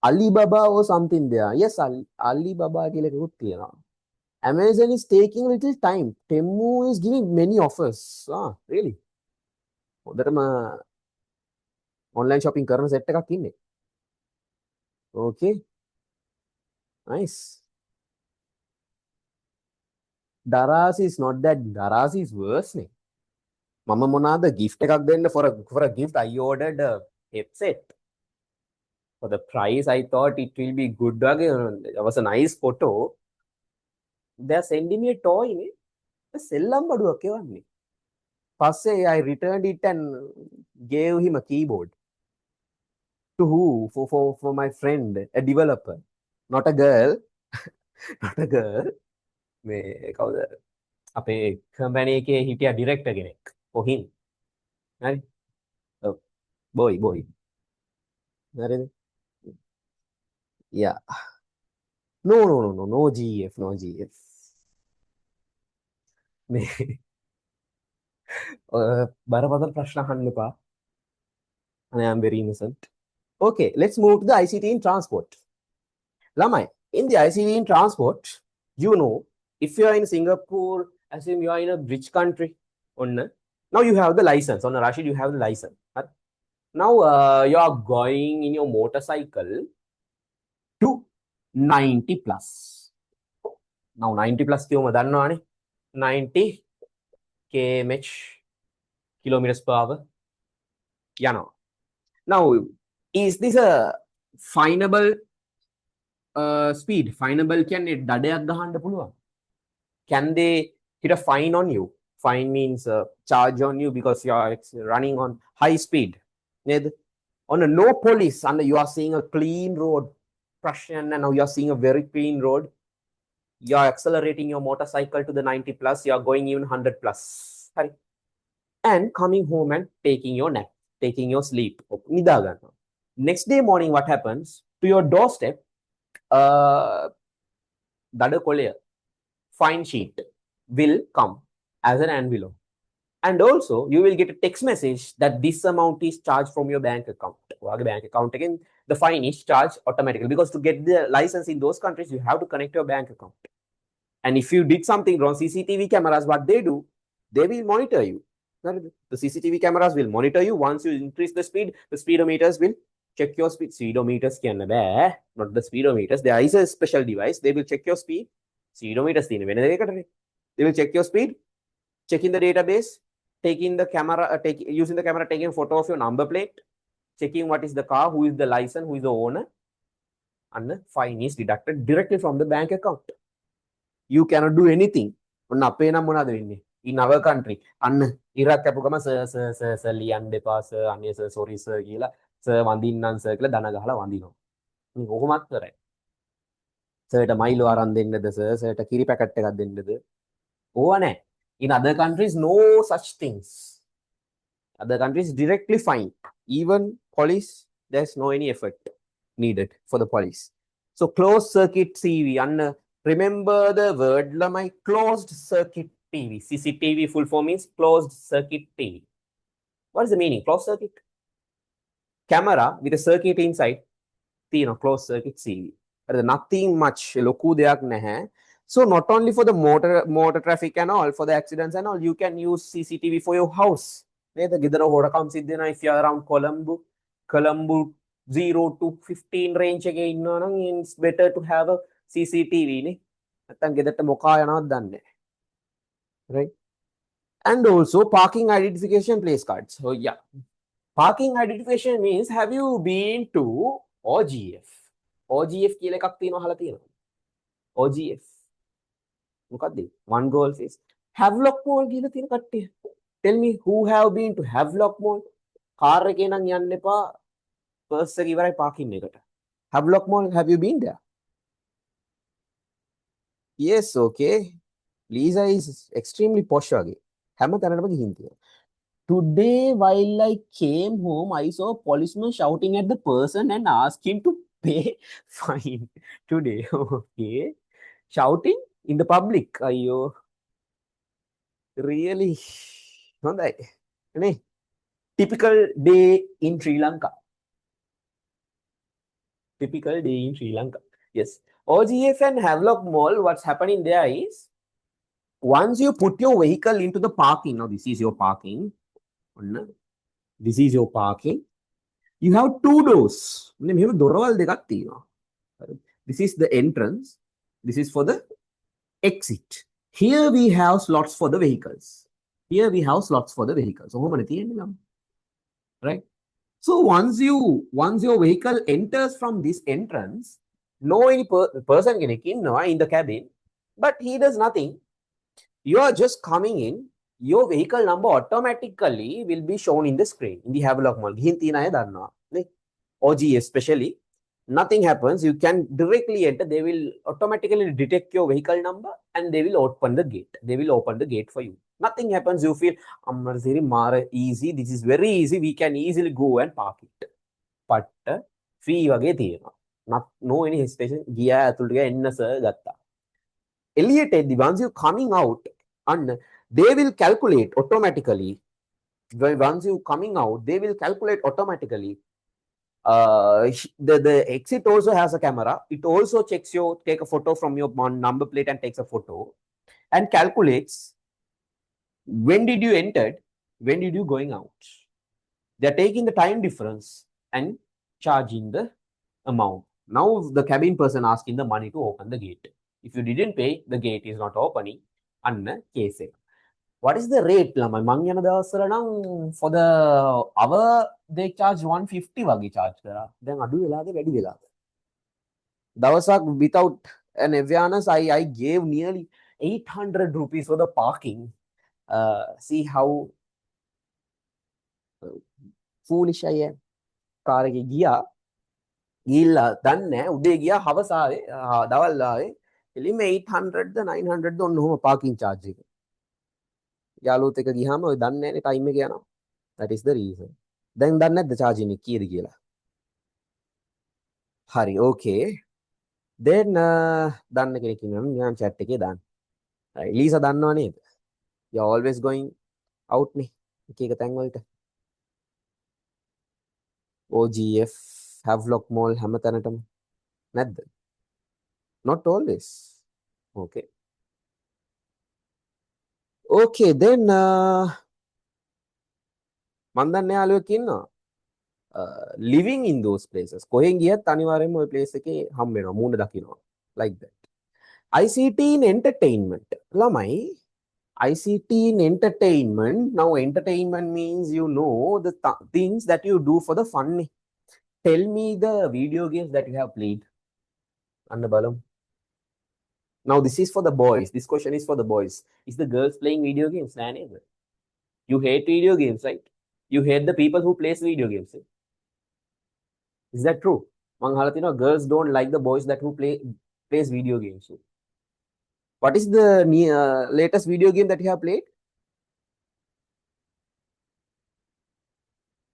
Alibaba or something there. Yes, Alibaba කියලා එකකුත් තියෙනවා. Amazon is taking a little time. Temu is giving many offers. Really? හොඳටම online shopping කරන set එකක් ඉන්නේ. Okay. Nice. Daraz is not that. Daraz is worse නේ. මම මොනවාද gift එකක් දෙන්න for a gift I ordered a headset. For the price I thought it will be good. It was a nice photo. They are sending me a toy නේ. සෙල්ලම් බඩුවක් එවන්නේ. පස්සේ I returned it and gave him a keyboard. To who? For my friend, a developer. Not a girl. Not a girl. මේ කවුද? අපේ company එකේ හිටියා director කෙනෙක්. For him. හරි? Boy. හරිද? Yeah. No GF. මේ බරපතල ප්‍රශ්න අහන්න එපා. And I am very innocent. Okay, let's move to the ICT in transport. Lamai, in the ICT in transport, you know, if you are in Singapore, assume you are in a rich country, now you have the license. On Rashid, you have the license. Now you are going in your motorcycle to 90 plus. Now 90 plus kilometers, 90 km kilometers per hour. Yeah, no. Now, is this a finable speed? Finable කියන්නේ දඩයක් ගහන්න පුළුවන්. Can they hit a fine on you? Fine means charge on you because you are running on high speed. On a no police, and you are seeing a clean road, Prussian, and now you are seeing a very clean road. You are accelerating your motorcycle to the 90 plus. You are going even 100 plus. And coming home and taking your nap, taking your sleep. Next day morning, what happens? To your doorstep, fine sheet will come as an envelope. And also, you will get a text message that this amount is charged from your bank account. Bank account again, the fine is charged automatically, because to get the license in those countries, you have to connect your bank account. And if you did something wrong, CCTV cameras, what they do, they will monitor you. The CCTV cameras will monitor you. Once you increase the speedometers will check your speed. Speedometers can not the speedometers. There is a special device. They will check your speed. Speedometers they will check your speed, check in the database, taking the camera, using the camera, taking a photo of your number plate, checking what is the car, who is the license, who is the owner, and the fine is deducted directly from the bank account. You cannot do anything. In our country, අන්න ඉරක් කැපුගම sir ලියන්න එපා sir අනේ sir sorry sir කියලා sir වඳින්නම් sir කියලා දන ගහලා වඳිනවා. මේ කොහොමත් කරයි. සර්ට මයිලෝ අරන් දෙන්නද සර් සර්ට කිරි පැකට් එකක් දෙන්නද? ඕවා නැහැ. In other countries, no such things. Other countries directly fine. Even police, there's no any effort needed for the police. So closed circuit TV. And remember the word lamai, closed circuit TV. CCTV full form is closed circuit TV. What is the meaning? Closed circuit? Camera with a circuit inside. Closed circuit TV. Nothing much. Loku deyak naha. So not only for the motor traffic and all, for the accidents and all, you can use CCTV for your house. If you are around Colombo 0 to 15 range again, it's better to have a CCTV. Right? And also parking identification place cards. So yeah, parking identification means, have you been to OGF? OGF kiyala ekak තියෙනවා අහලා තියෙනවා. OGF. මොකක්ද? One Golf is Havelock Mall කියලා තියෙන කට්ටිය. Tell me who have been to Havelock Mall? Car එකේ නම් යන්න එපා. පර්ස් එක ඉවරයි පාකින් එකට. Havelock Mall, have you been there? Yes, okay. Lisa is extremely posh වගේ. හැම තැනටම ගිහින් තියෙනවා. Today while I came home, I saw a policeman shouting at the person and asked him to pay fine. Today, okay. Shouting in the public. Ayyo. Really. Typical day in Sri Lanka. Typical day in Sri Lanka. Yes. OGF and Havelock Mall, what's happening there is, once you put your vehicle into the parking, now this is your parking. This is your parking. You have two doors. This is the entrance. This is for the exit. Here we have slots for the vehicles. Here we have slots for the vehicles. Right? So once your vehicle enters from this entrance, no any person in the cabin, but he does nothing. You are just coming in. Your vehicle number automatically will be shown in the screen in the Havelock Mall. OG especially. Nothing happens. You can directly enter. They will automatically detect your vehicle number and they will open the gate. They will open the gate for you. Nothing happens. You feel, easy. This is very easy. We can easily go and park it. But fee no any hesitation. Once you're coming out, and they will calculate automatically. Once you coming out, they will calculate automatically. The exit also has a camera. It also checks take a photo from your number plate and takes a photo and calculates when did you entered, when did you going out. They're taking the time difference and charging the amount. Now the cabin person asking the money to open the gate. If you didn't pay, the gate is not opening. Case. What is the rate? For the hour, they charge 150 wagi charge. Then without an awareness, I gave nearly 800 rupees for the parking. See how foolish I am. Car ගියා ගිහිල්ලා දන්නේ උදේ ගියා හවසාවේ දවල් ආවේ එළිම 800 ද 900 ද ඔන්න ඔහොම parking charge එක. යාළුවොත් එක ගියාම ඔය දන්නේ නැනේ ටයිම් එක යනවා. That is the reason. දැන් දන්නේ නැද්ද charging එක කීයද කියලා? හරි, okay. Then දන්න කෙනෙක් ඉන්නවා නම් යාන් chat එකේ දාන්න. Lisa දන්නව නේද? You are always going out නේ එක එක තැන් වලට OGF Havelock Mall හැම තැනටම නැද්ද not always okay okay then මන් දන්නේ යාළුවෙක් ඉන්නවා living in those places කොහෙන් ගියත් අනිවාර්යෙන්ම ওই place එකේ හම් වෙනවා මූණ දකින්නවා like that ICT in entertainment ළමයි ICT in entertainment now entertainment means you know the things that you do for the fun tell me the video games that you have played Anna balam now this is for the boys this question is for the boys is the girls playing video games nah, never. You hate video games right you hate the people who plays video games is that true mang hala thina girls don't like the boys that who plays video games what is the latest video game that you have played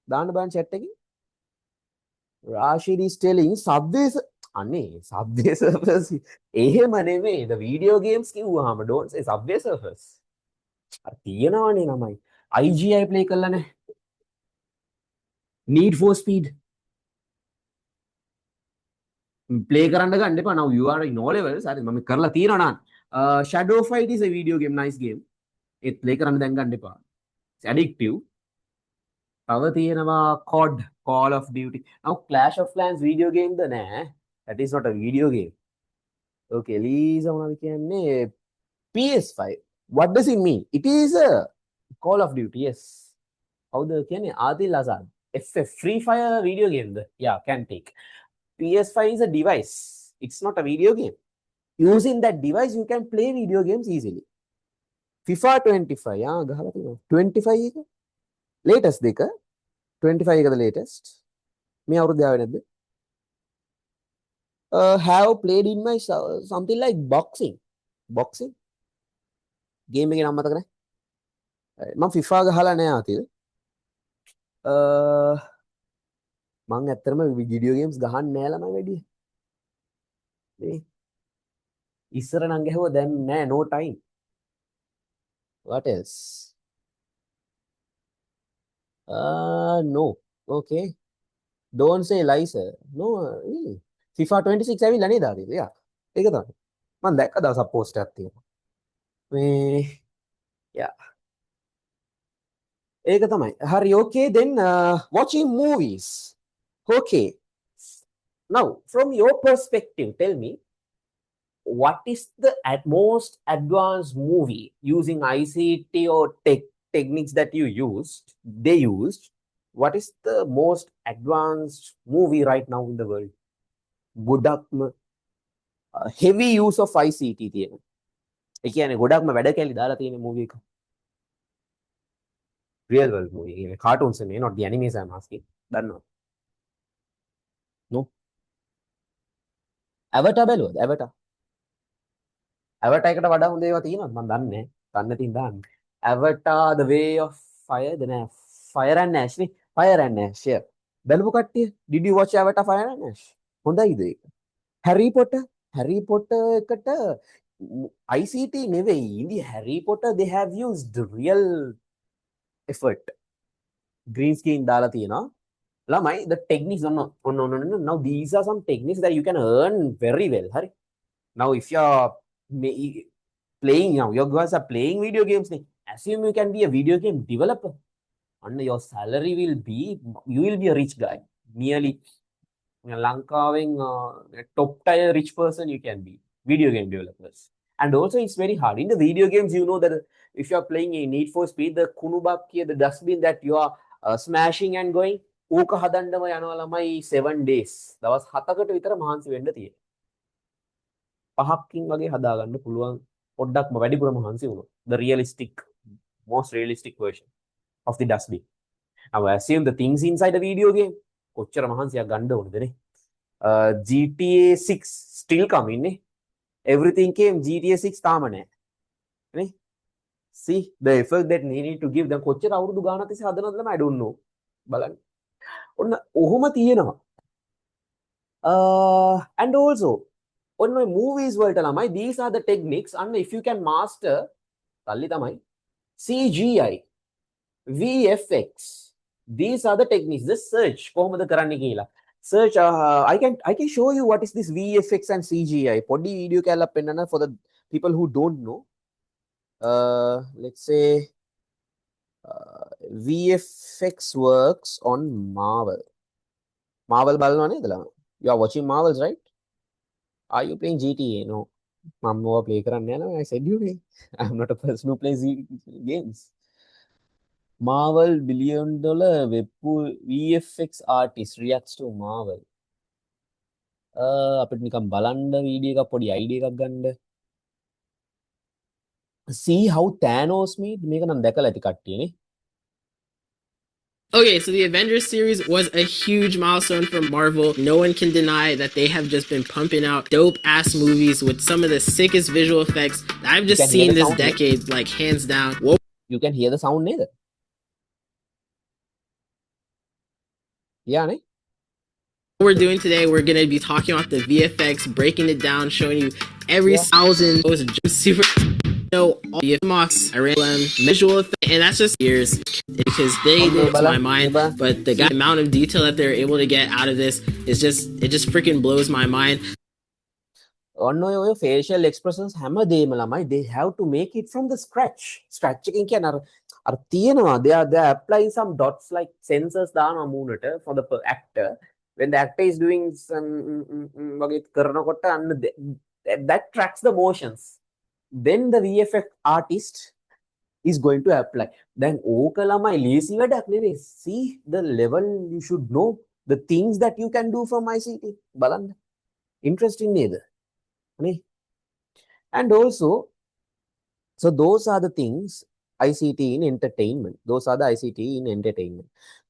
දාන්න බෑන් chat එකේ Rashid is telling Subway අනේ Subway Surfers එහෙම නෙමෙයි the video games කිව්වහම don't say Subway Surfers අර තියෙනවනේ ළමයි IGI play කළා නැහැ Need for Speed play කරන්න ගන්න එපා now you are in all levels හරි මම කරලා තියෙනවා නාන් Shadow Fight is a video game nice game ඒත් play කරන්න දැන් ගන්න එපා it's addictive තව තියෙනවා COD Call of Duty now Clash of Clans video game ද නෑ that is not a video game okay Lisa මොනවද කියන්නේ PS5 what does it mean it is a Call of Duty yes කවුද කියන්නේ ආදිල් අසාද් FF Free Fire video game the yeah can take PS5 is a device it's not a video game using that device you can play video games easily FIFA 25 යා ගහලා තියෙනවා 25 එක latest දෙක 25 එකද latest මේ අවුරුද්ද ආවේ නැද්ද have played in my something like boxing game එකේ නම මතක නැහැ මම FIFA ගහලා නැහැ ආතිල් මම ඇත්තටම video games ගහන්නේ නැහැ ළමයි වැඩි මේ ඉස්සර නම් ගැහුවා දැන් නැහැ no time what else no okay don't say lies no really FIFA 26 ඇවිල්ලා නේද ආදිල් යා ඒක තමයි මම දැක්ක දවසක් post එකක් තියෙනවා මේ yeah ඒක තමයි හරි okay then watching movies okay now from your perspective tell me what is the most advanced movie using ICT or techniques that they used what is the most advanced movie right now in the world ගොඩක්ම heavy use of ICT තියෙන ඒ කියන්නේ ගොඩක්ම වැඩ කැලි දාලා තියෙන movie එක real world movie කියන්නේ cartoons නේ not the animes I'm asking දන්නවද no Avatar බැලුවද Avatar එකට වඩා හොඳ ඒවා තියෙනවද මම දන්නේ නැහැ දන්න තින් දාන්න Avatar the way of fire the fire and ash නේ fire and ash yeah බැලුව කට්ටිය did you watch Avatar fire and ash හොඳයිද ඒක Harry Potter එකට ICT නෙවෙයි ඉන්දි Harry Potter they have used real effort green screen දාලා තියෙනවා ළමයි the techniques no now these are some techniques that you can earn very well hari now if you are playing now your guys are playing video games assume you can be a video game developer and your salary will be you will be a rich guy nearly Lankawen top tier rich person you can be video game developers and also it's very hard in the video games you know that if you are playing a Need for Speed the kunubak the dustbin that you are smashing and going ඕක හදන්නම යනවා ළමයි 7 days දවස් 7කට විතර මහන්සි වෙන්න තියෙනවා පහක්කින් වගේ හදාගන්න පුළුවන් පොඩ්ඩක්ම වැඩිපුර මහන්සි වුණොත් the most realistic version of the dustbin now assume the things inside the video game කොච්චර මහන්සියක් ගන්න ඕනද නේ GTA 6 still coming නේ everything came GTA 6 තාම නැහැ නේ see the effort that they need to give them කොච්චර අවුරුදු ගානක් තිස්සේ හදනවද ළමයි I don't know බලන්න ඔන්න ඔහොම තියෙනවා and also on my movies වලට ළමයි these are the techniques and if you can master තල්ලි තමයි CGI VFX. These are the techniques. This search කොහොමද කරන්න කියලා. Search I can show you what is this VFX and CGI. පොඩි video කැලක් පෙන්නන්න for the people who don't know. Let's say VFX works on Marvel. Marvel බලනවා නේද ළම? You are watching Marvels, right? Are you playing GTA? No. මම ඕවා play කරන්න යනවා. I said you I'm not a person who plays games. Marvel $1 billion web VFX artist reacts to Marvel. අපිට නිකන් බලන්න video එකක් පොඩි අයිඩියා එකක් ගන්න. See how Thanos made මේක නම් දැකලා ඇති කට්ටියනේ. Okay, so the Avengers series was a huge milestone for Marvel. No one can deny that they have just been pumping out dope ass movies with some of the sickest visual effects I've just seen this decade, like hands down. Whoa. You can hear the sound neither. Yeah, ne? What we're doing today, we're gonna be talking about the VFX, breaking it down, showing you every thousand super all the Mox, IRLM, visual effect, and that's just years because they did it to my mind. But the amount of detail that they're able to get out of this is just freaking blows my mind. On your facial expressions, හැමදේම ළමයි, they have to make it from the scratch. Scratch එකකින් කියන්නේ අර තියෙනවා they are applying some dots like sensors දානවා මූණට for the actor. When the actor is doing some වගේ කරනකොට අන්න that tracks the motions. Then the VFX artist is going to apply. Then ඕක ළමයි ලේසි වැඩක් නෙවෙයි. See the level you should know the things that you can do from ICT. බලන්න. Interesting නේද? නේ? And also, so those are the things ICT in entertainment. Those are the ICT in entertainment.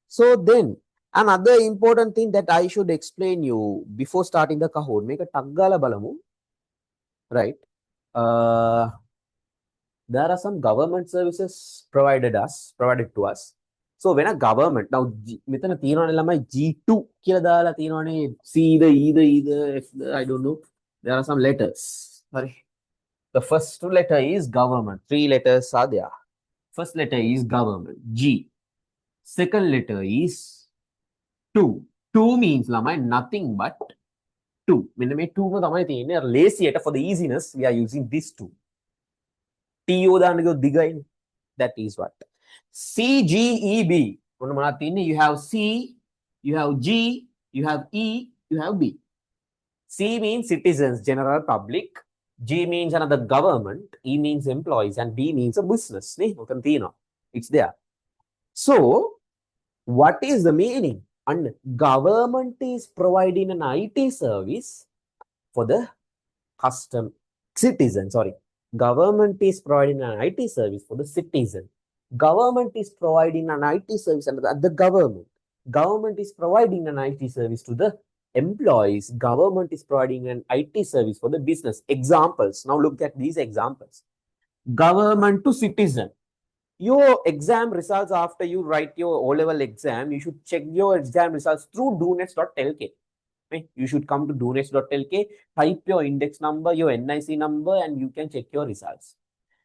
So then another important thing that I should explain you before starting the Kahoot, make a taggala balamu, right? There are some government services provided to us. So when a government, now මෙතන තියෙනවනේ ළමයි G2 කියලා දාලා තියෙනවනේ C the E the F the I don't know. There are some letters. Sorry. The first letter is government. 3 letters are there. First letter is government, G. Second letter is 2. 2 means ළමයි nothing but 2. මෙන්න මේ 2 ම තමයි තියෙන්නේ. ලේසියට for the easiness we are using this 2. TO දාන්න ගියොත් දිගයිනේ. That is what. CGEB. මොන මොනවද තියෙන්නේ? You have C, you have G, you have E, you have B. C means citizens, general public. G means another government. E means employees, and B means a business. It's there. So, what is the meaning? And government is providing an IT service for the citizen. Sorry, government is providing an IT service for the citizen. Government is providing an IT service and the government. Government is providing an IT service to the employees. Government is providing an IT service for the business. Examples. Now look at these examples. Government to citizen. Your exam results after you write your O-level exam, you should check your exam results through donets.lk. You should come to donets.lk, type your index number, your NIC number, and you can check your results.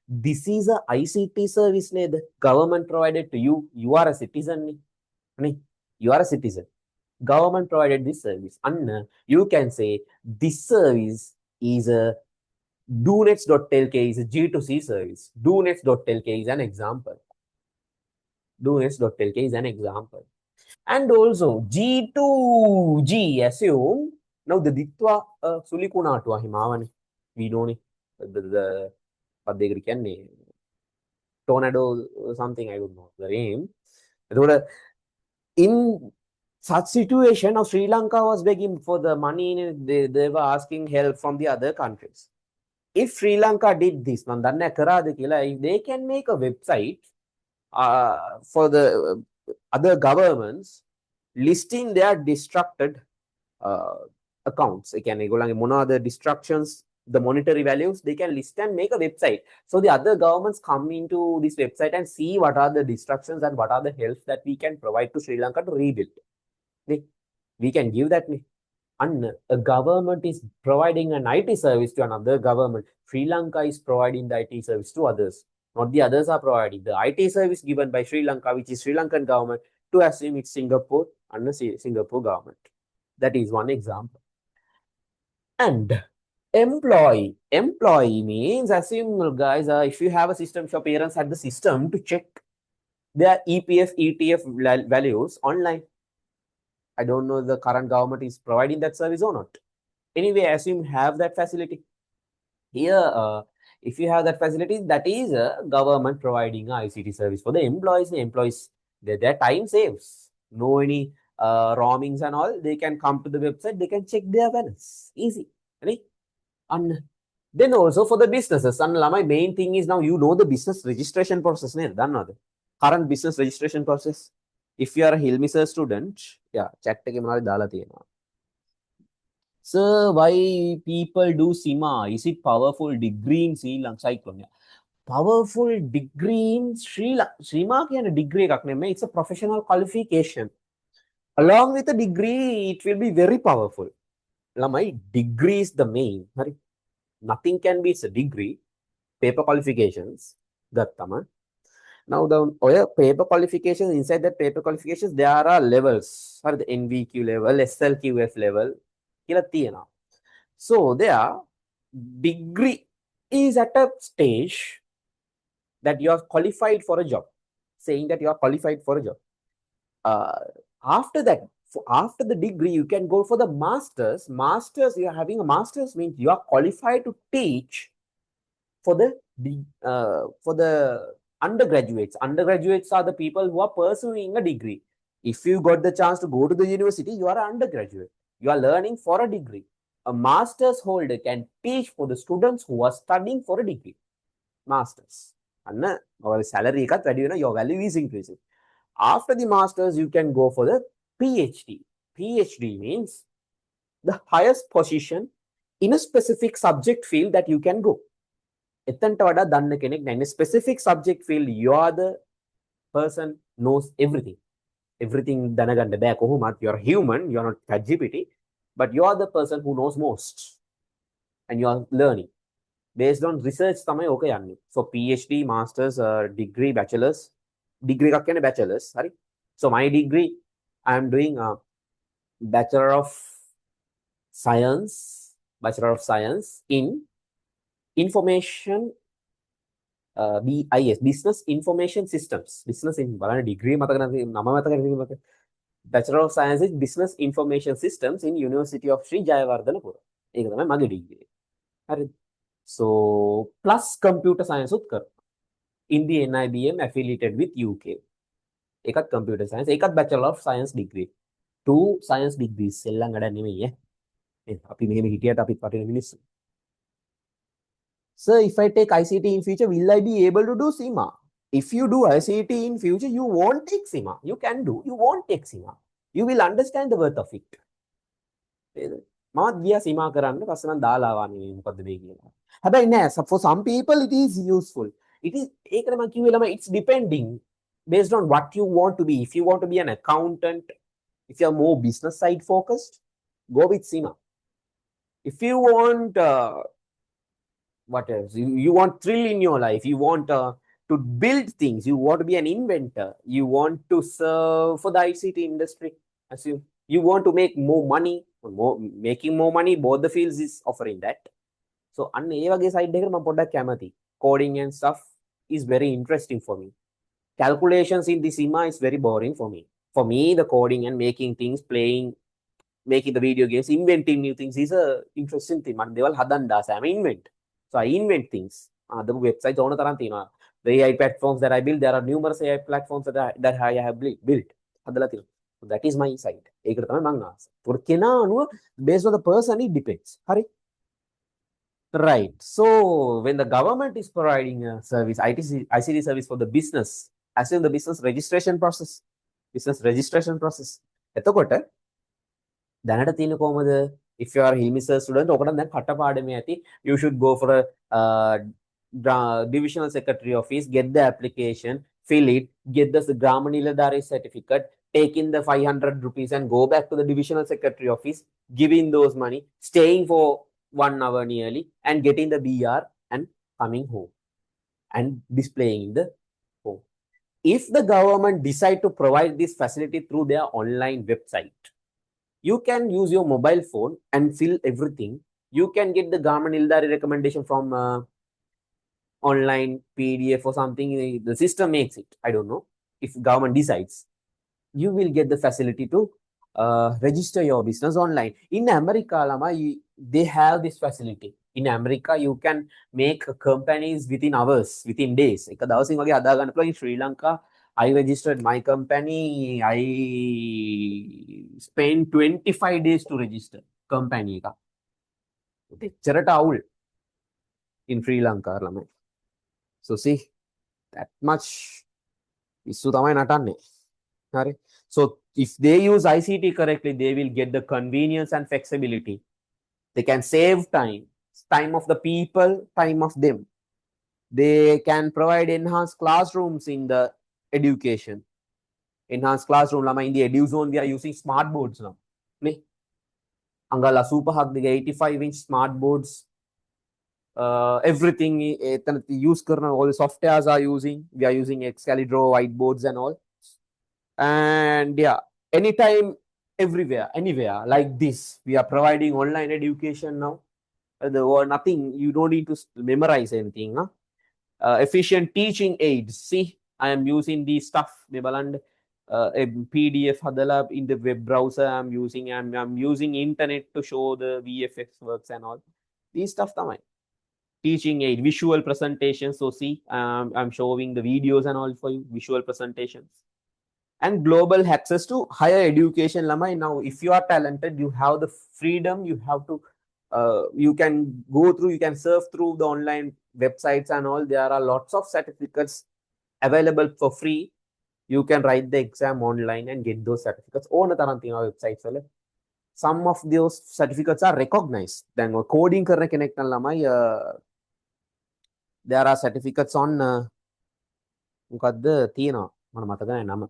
This is a ICT service, the government provided to you. You are a citizen. You are a citizen. Government provided this service. And you can say this service is a donets.lk is a G2C service. Donets.lk is an example. Donets.lk is an example. And also G2G, assume now the ditwa sulikunatwa himavani. We don't the padegri kyanne tornado something, I don't know the name. In such situation, now Sri Lanka was begging for the money. They were asking help from the other countries. If Sri Lanka did this, if they can make a website for the other governments listing their destructed accounts. Again, the destructions, the monetary values, they can list and make a website. So the other governments come into this website and see what are the destructions and what are the help that we can provide to Sri Lanka to rebuild. We can give that. And a government is providing an IT service to another government. Sri Lanka is providing the IT service to others. not the others are providing. The IT service given by Sri Lanka, which is Sri Lankan government, to assume it's Singapore under Singapore government. That is one example. And employee means, assume guys, if you have a system, if your parents had the system to check their EPF, ETF values online. I don't know if the current government is providing that service or not. Anyway, assume have that facility. Here, if you have that facility, that is a government providing a ICT service for the employees. The employees, their time saves. No any roamings and all. They can come to the website. They can check their balance. Easy. Right? And then also for the businesses. And my main thing is now you know the business registration process. Done current business registration process. If you are a Hilmi sir student, yeah, chat එක මොනවද දාලා තියෙනවා. Sir, why people do SIMA? Is it powerful degree in Sri Lanka? Cyclone. Yeah. Powerful degree in Sri Lanka. SIMA කියන degree එකක් නෙමෙයි. It's a professional qualification. Along with the degree, it will be very powerful. ළමයි, degree is the main. හරි. Nothing can be a degree. Paper qualifications. ගත්තම. Now the paper qualifications, inside that paper qualifications, there are levels. Are the NVQ level, SLQF level. So their degree is at a stage that you are qualified for a job, saying that you are qualified for a job. After that, after the degree, you can go for the masters. Masters, you are having a masters means you are qualified to teach for the undergraduates. Undergraduates are the people who are pursuing a degree. If you got the chance to go to the university, you are an undergraduate. You are learning for a degree. A master's holder can teach for the students who are studying for a degree. Masters. And your salary, your value is increasing. After the masters, you can go for the PhD. PhD means the highest position in a specific subject field that you can go. In a specific subject field, you are the person knows everything. Everything danaganda back kohumat, you're human, you're not ChatGPT, but you are the person who knows most. And you are learning. Based on research, so PhD, masters, degree, bachelor's. Degree bachelor's, sorry. So my degree, I am doing a Bachelor of Science in Information BIS, Business Information Systems. Business in degree, Bachelor of Science in Business Information Systems in University of Sri Jayawardhanapura. ඒක තමයි මගේ degree. හරිද? So plus computer science උත් in the NIBM affiliated with UK. එකත් computer science, එකත් Bachelor of Science degree. 2 science degrees සෙල්ලම් වැඩ නෙමෙයි අපි මෙහෙම හිටියට අපිත් වටින මිනිස්සු. Sir, if I take ICT in future, will I be able to do SIMA? If you do ICT in future, you won't take SIMA. You can do, you won't take SIMA. You will understand the worth of it. මමත් ගියා SIMA කරන්න පස්සේ මම දාලා ආවනේ මොකද්ද මේ කියලා. හැබැයි නෑ, for some people it is useful. It is ඒකනේ මම කිව්වේ ළමයි, it's depending based on what you want to be. If you want to be an accountant, if you are more business side focused, go with SIMA. If you want what else? You want thrill in your life. You want to build things. You want to be an inventor. You want to serve for the ICT industry. Assume you want to make more money. Making more money, both the fields is offering that. So, coding and stuff is very interesting for me. Calculations in the SIMA is very boring for me. For me, the coding and making things, playing, making the video games, inventing new things is a interesting thing. I invent. So I invent things. The websites, the AI platforms that I build, there are numerous AI platforms that I have built. So that is my side. Based on the person, it depends. Right. So when the government is providing a service, ICT service for the business, assume the business registration process. If you are a Hilmi sir student, you should go for a divisional secretary office, get the application, fill it, get the Grama Niladhari certificate, take in the 500 rupees and go back to the divisional secretary office, giving those money, staying for 1 hour nearly and getting the BR and coming home. and displaying the form. If the government decide to provide this facility through their online website, you can use your mobile phone and fill everything. You can get the government Ildari recommendation from online PDF or something. The system makes it. I don't know. If government decides, you will get the facility to register your business online. In America, Lama, they have this facility. In America, you can make companies within hours, within days. එක දවසින් වගේ හදා ගන්න පුළුවන්. In Sri Lanka, I registered my company. I spent 25 days to register company එක. එච්චරට අවුල් in Sri Lanka, Lama. So see, that much ඉස්සු තමයි නටන්නේ. හරි. So if they use ICT correctly, they will get the convenience and flexibility. They can save time of the people, time of them. They can provide enhanced classrooms in the education. Enhanced classroom, lama in the edu zone, we are using smart boards now. Angala super hug the 85-inch smart boards. Everything use karna, all the softwares are using. We are using Excalibur whiteboards and all. And yeah, anytime, everywhere, anywhere, like this, we are providing online education now. Nothing, you don't need to memorize anything. Huh? Efficient teaching aids. See, I am using these stuff. A PDF hadala in the web browser. I'm using internet to show the VFX works and all. These stuff tamai. Teaching aid, visual presentations. So see, I'm showing the videos and all for you, visual presentations. And global access to higher education, Lama. Now, if you are talented, you have the freedom, you have to, you can go through, you can surf through the online websites and all. There are lots of certificates available for free. You can write the exam online and get those certificates. On the Tarantina websites, some of those certificates are recognized. Then coding karne connect Lama. There are certificates on මොකද්ද තියෙනවා මම මතක නැහැ නම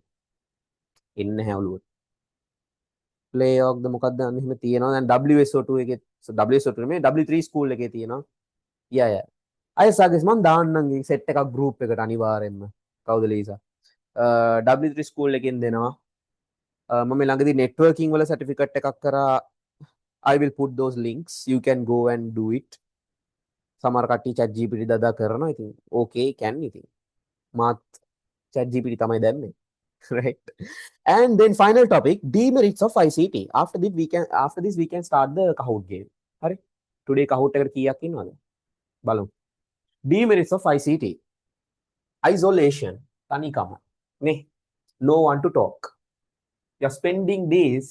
ඉන්න හැවලුව play of the මොකද්ද මෙහෙම තියෙනවා දැන් WSO2 එකේ WSO2 නෙමෙයි W3 school එකේ තියෙනවා yeah අය සාගස් මම දාන්නම් මේ set එකක් group එකට අනිවාර්යෙන්ම කවුද ලීසා W3 school එකෙන් දෙනවා මම ළඟදී networking වල certificate එකක් කරා I will put those links, you can go and do it. සමහර කට්ටිය chat GPT දදා කරනවා ඉතින් okay can ඉතින් මාත් chat GPT තමයි දැම්මේ. Right. And then final topic, demerits of ICT. After this we can start the Kahoot game. Hari. Today Kahoot එකට කීයක් ඉන්නවද? බලමු. Demerits of ICT. Isolation. තනිකම. නේ. No one to talk. You're spending days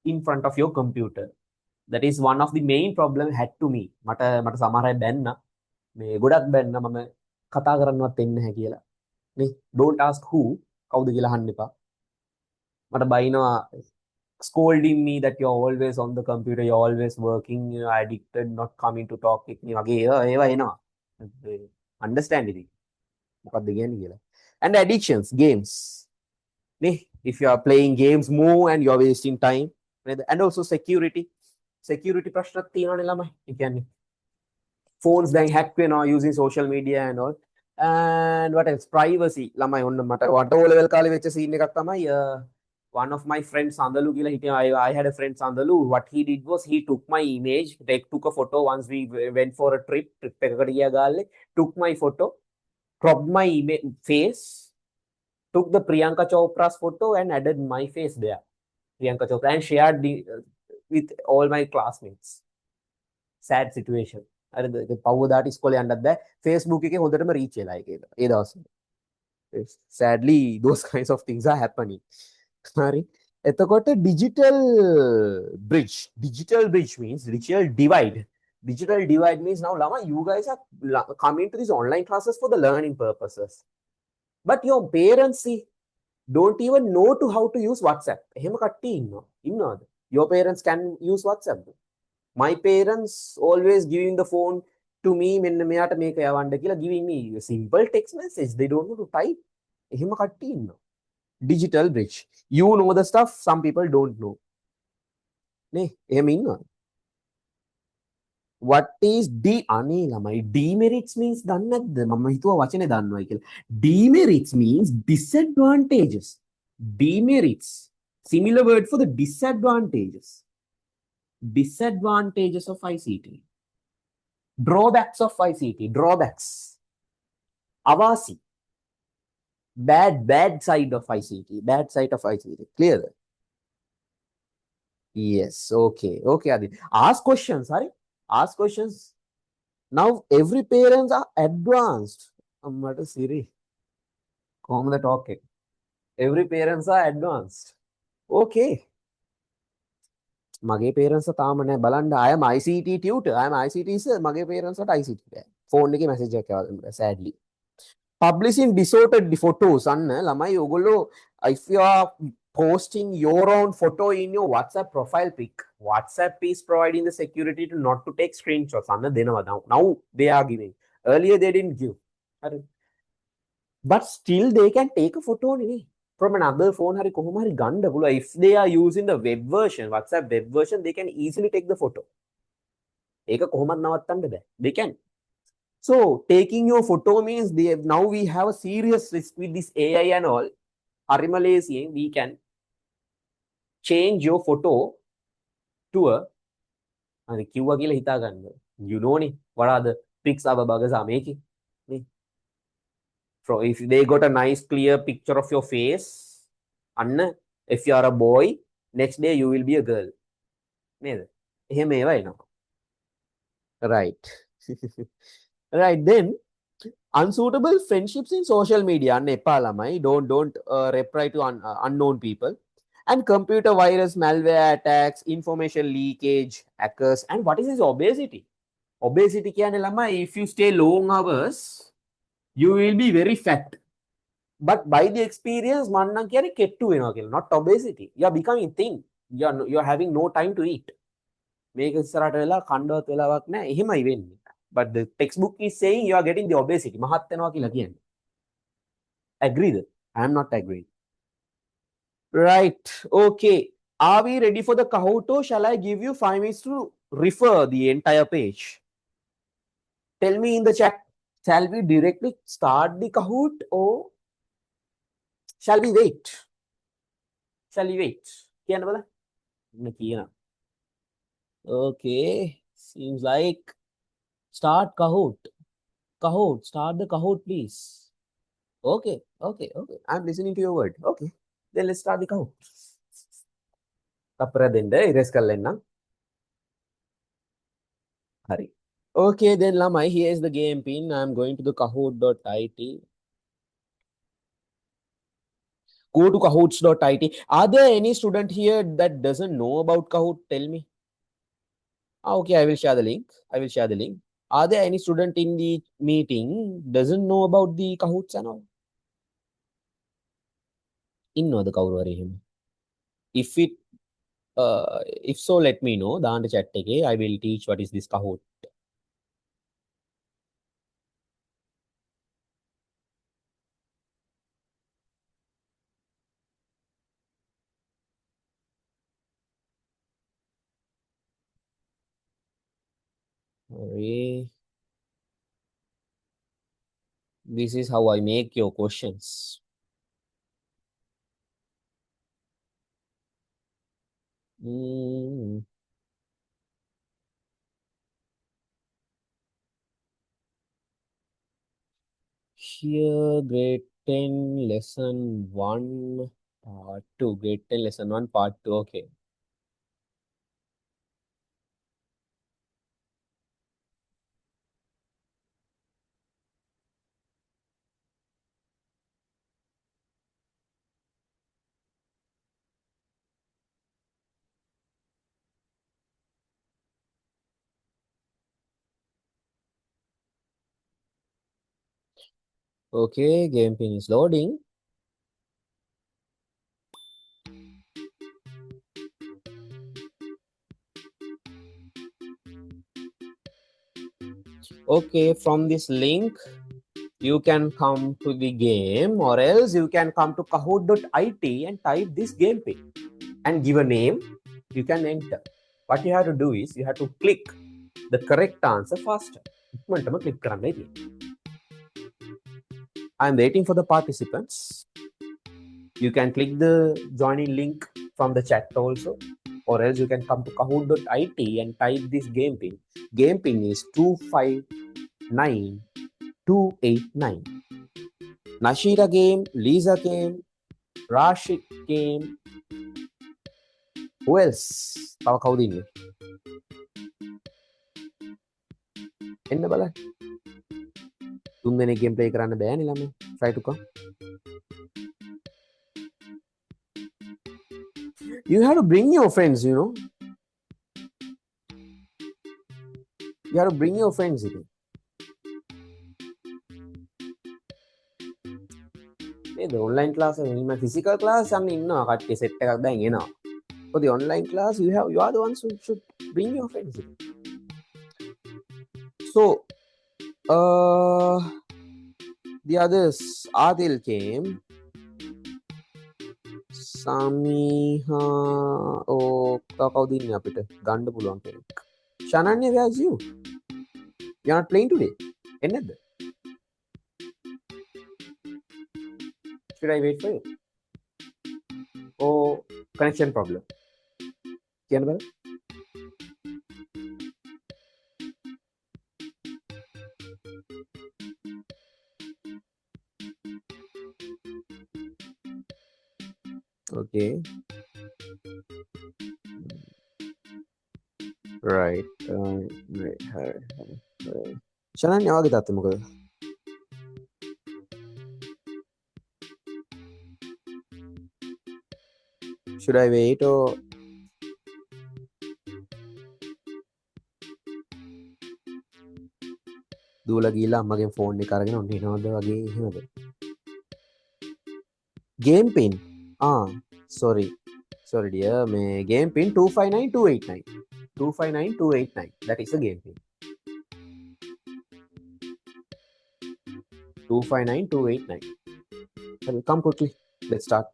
in front of your computer. That is one of the main problem had to me. මට සමහර අය බැන්න මේ ගොඩක් බැන්න මම කතා කරන්නවත් දෙන්නේ නැහැ කියලා. නේ. Don't ask who. කවුද කියලා අහන්න එපා. මට බයිනවා scolding me that you're always on the computer, you're always working, you're addicted, not coming to talk with me. වගේ ඒවා එනවා. Understand it. මොකක්ද කියන්නේ කියලා. And addictions, games. නේ. If you are playing games more and you're wasting time. And also security. Security ප්‍රශ්නක් තියෙනවනේ ළමයි. ඒ කියන්නේ phones දැන් hack වෙනවා using social media and all. And what else? Privacy. ළමයි ඔන්න මට O level කාලේ වෙච්ච scene එකක් තමයි one of my friends Sandalu කියලා හිටියා. I had a friend Sandalu. What he did was he took my image, took a photo once we went for a trip එකකට ගියා ගාල්ලේ, took my photo, cropped my face, took the Priyanka Chopra's photo and added my face there. Priyanka Chopra, and shared with all my classmates. Sad situation. පවදාට ඉස්කෝලේ යන්නත් බෑ. Facebook එකේ හොඳටම reach වෙලා ඒක ඒ දවස්වල. Sadly those kinds of things are happening. හරි. එතකොට digital bridge. Digital bridge means digital divide. Digital divide means now Lama, you guys are coming to these online classes for the learning purposes. But your parents don't even know to how to use WhatsApp. එහෙම කට්ටිය ඉන්නවද? Your parents can use WhatsApp. My parents always giving the phone to me මෙන්න මෙයාට මේක යවන්න කියලා giving me a simple text message. They don't know to type. එහෙම කට්ටිය ඉන්නවා. Digital bridge. You know the stuff, some people don't know. නේ එහෙම ඉන්නවා. what is අනේ ළමයි demerits means දන්නේ නැද්ද? මම හිතුවා වචනේ දන්නවයි කියලා. Demerits means disadvantages. Demerits, similar word for the disadvantages. Disadvantages of ICT. Drawbacks of ICT. Drawbacks. Avasi. Bad side of ICT. Bad side of ICT. Clear? Yes. Okay. Okay, Adi. Ask questions. Sorry. Ask questions. Now every parents are advanced. What is Siri? Come the talking. Every parents are advanced. Okay. මගේ parents තාම නැහැ බලන්න. I am ICT tutor. I am ICT sir. මගේ parents ට ICT බෑ. phone එකේ message එකක් ආවා sadly. Publishing distorted photos. අන්න ළමයි ඔයගොල්ලෝ if you are posting your own photo in your WhatsApp profile pic, WhatsApp is providing the security to not to take screenshots. අන්න දෙනවා now they are giving. Earlier they didn't give. But still they can take a photo from another phone hari කොහොම හරි ගන්න පුළුවන්. If they are using the web version, WhatsApp web version, they can easily take the photo. ඒක කොහොමද නවත්තන්න බෑ. They can. So taking your photo means now we have a serious risk with this AI and all. Harimalay saying we can change your photo to a අනේ කිව්වා කියලා හිතා ගන්න. You know නේ what are the pics our buggers are making. So if they got a nice clear picture of your face, Anna, if you are a boy, next day you will be a girl. නේද? එහෙම ඒවා එනවා. Right. Right, then unsuitable friendships in social media. අන්න එපා ළමයි. Don't reply to unknown people. And computer virus, malware attacks, information leakage, hackers. And what is this obesity? Obesity කියන්නේ ළමයි, if you stay long hours, you will be very fat. But by the experience, මන්නම් කියන්නේ කෙට්ටු වෙනවා කියලා. Not obesity. You are becoming thin. You are having no time to eat. මේක ඉස්සරහට වෙලා කණ්ඩවත් වෙලාවක් නැහැ. එහෙමයි වෙන්නේ. But the textbook is saying you are getting the obesity. මහත් වෙනවා කියලා කියන්නේ. Agreed? I am not agreed. Right. Okay. Are we ready for the Kahoot or shall I give you 5 minutes to refer the entire page? Tell me in the chat. Shall we directly start the Kahoot or shall we wait? Shall we wait? කියන්න බලන්න. කියනවා. Okay. Seems like start Kahoot. Kahoot. Start the Kahoot, please. Okay. I'm listening to your word. Okay. Then let's start the Kahoot. Tapra dende erase karlenna. Hari. Okay, then lamai, here is the game pin. I'm going to the kahoot.it. Go to kahoots.it. Are there any student here that doesn't know about Kahoot? Tell me. Okay, I will share the link. Are there any student in the meeting doesn't know about the Kahoots and all? Innawada kawuru hari ehema. If so, let me know. දාන්න chat එකේ. I will teach what is this Kahoot. Sorry. This is how I make your questions. Here, grade 10, lesson 1, part 2. Grade 10, lesson 1, part 2. Okay. Okay, game pin is loading. Okay, from this link, you can come to the game, or else you can come to kahoot.it and type this game pin and give a name. You can enter. What you have to do is you have to click the correct answer faster. ඉක්මනටම click කරන්නයි තියෙන්නේ. I'm waiting for the participants. You can click the joining link from the chat also, or else you can come to kahoot.it and type this game pin. Game pin is 259289. Nashira game, Lisa game, Rashid game. Who else? තව කවුද ඉන්නේ? එන්න බලන්න. තුන් දෙනෙක් game play කරන්න බෑනේ ළමයි. Try to come. You have to bring your friends, you know. You have to bring your friends in. The online class and physical class and inna කට්ටිය set එකක් දැන් එනවා. For the online class you are the ones who should bring your friends in. So the others, Adil came, Samiha, oh කවුද ඉන්නේ අපිට ගන්න පුළුවන් කෙනෙක්. Shananya, where's you? You're not playing today. එන්නේද? Should I wait for you? Oh, connection problem. කියන්න බෑ. Okay. Right. Right. Shananya, ආගේ තාත්තේ මොකද? Should I wait or දූලා ගිහලා අම්මගෙන් ෆෝන් එක අරගෙන ඔන්න එනවද වගේ එහෙමද? Game pin. Sorry dear. මේ game pin 259289. 259289. That is the game pin. 259289. Come quickly. Let's start.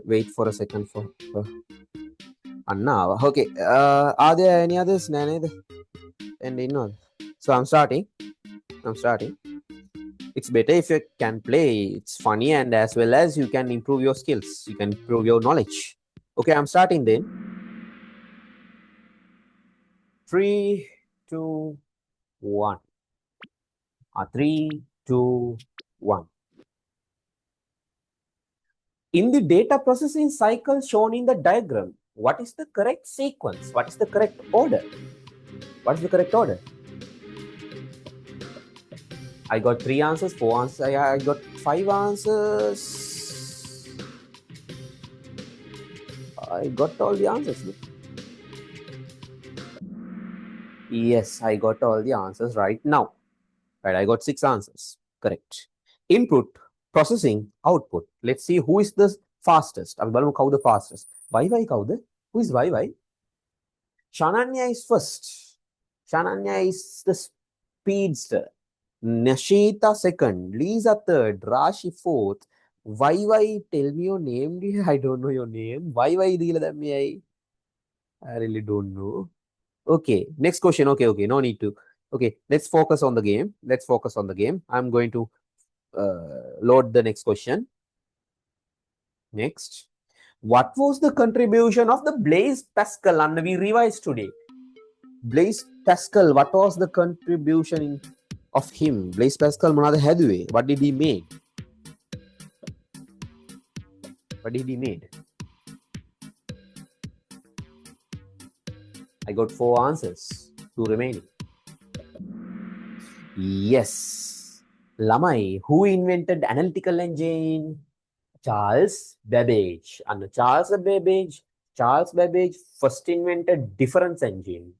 Wait for a second for Anna. Okay. Are there any others? And so I'm starting. It's better if you can play. It's funny and as well as you can improve your skills. You can improve your knowledge. Okay, I'm starting then. 3, 2, 1. 3, 2, 1. In the data processing cycle shown in the diagram, what is the correct sequence? What is the correct order? What is the correct order? I got 3 answers, 4 answers. I got 5 answers. I got all the answers. Yes, I got all the answers right now. Right, I got 6 answers. Correct. Input, processing, output. Let's see who is the fastest. අපි බලමු කවුද fastest. Vai කවුද? Who is Vai? Shananya is first. Shananya is the speedster. Nashita second. Lisa third. Rashi fourth. Vai, tell me your name. I don't know your name. Vai දීලා දැම්මේ ඇයි? I really don't know. Okay, next question. Okay, no need to. Okay, let's focus on the game. I'm going to load the next question. Next, what was the contribution of the Blaise Pascal? And we revised today. Blaise Pascal, what was the contribution of him? Blaise Pascal මොනවද හැදුවේ? What did he made? I got 4 answers, 2 remaining. Yes. Lamai, who invented analytical engine? Charles Babbage. And Charles Babbage first invented difference engine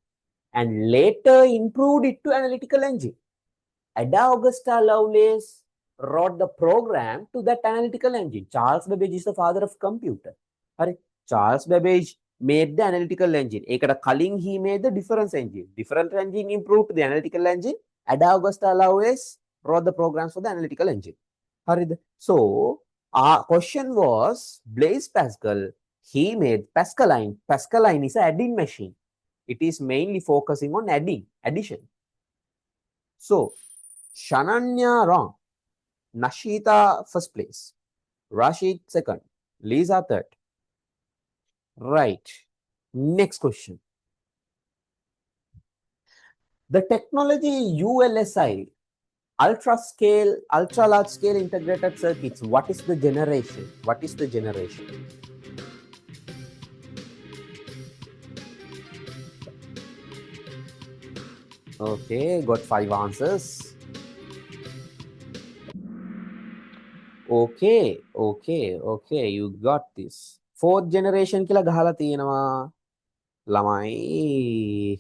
and later improved it to analytical engine. Ada Augusta Lovelace wrote the program to that analytical engine. Charles Babbage is the father of computer. Charles Babbage made the analytical engine. ඒකට කලින් he made the difference engine. Difference engine improved the analytical engine. Ada Augusta always wrote the programs for the analytical engine. හරිද? So, our question was Blaise Pascal. He made Pascaline. Pascaline is an adding machine. It is mainly focusing on addition. So, Shananya wrong. Nashita first place. Rashid second. Lisa third. Right. Next question. The technology ULSI, ultra large scale integrated circuits. What is the generation? What is the generation? Okay, got 5 answers. Okay, you got this. Fourth generation කියලා ගහලා තියෙනවා ළමයි.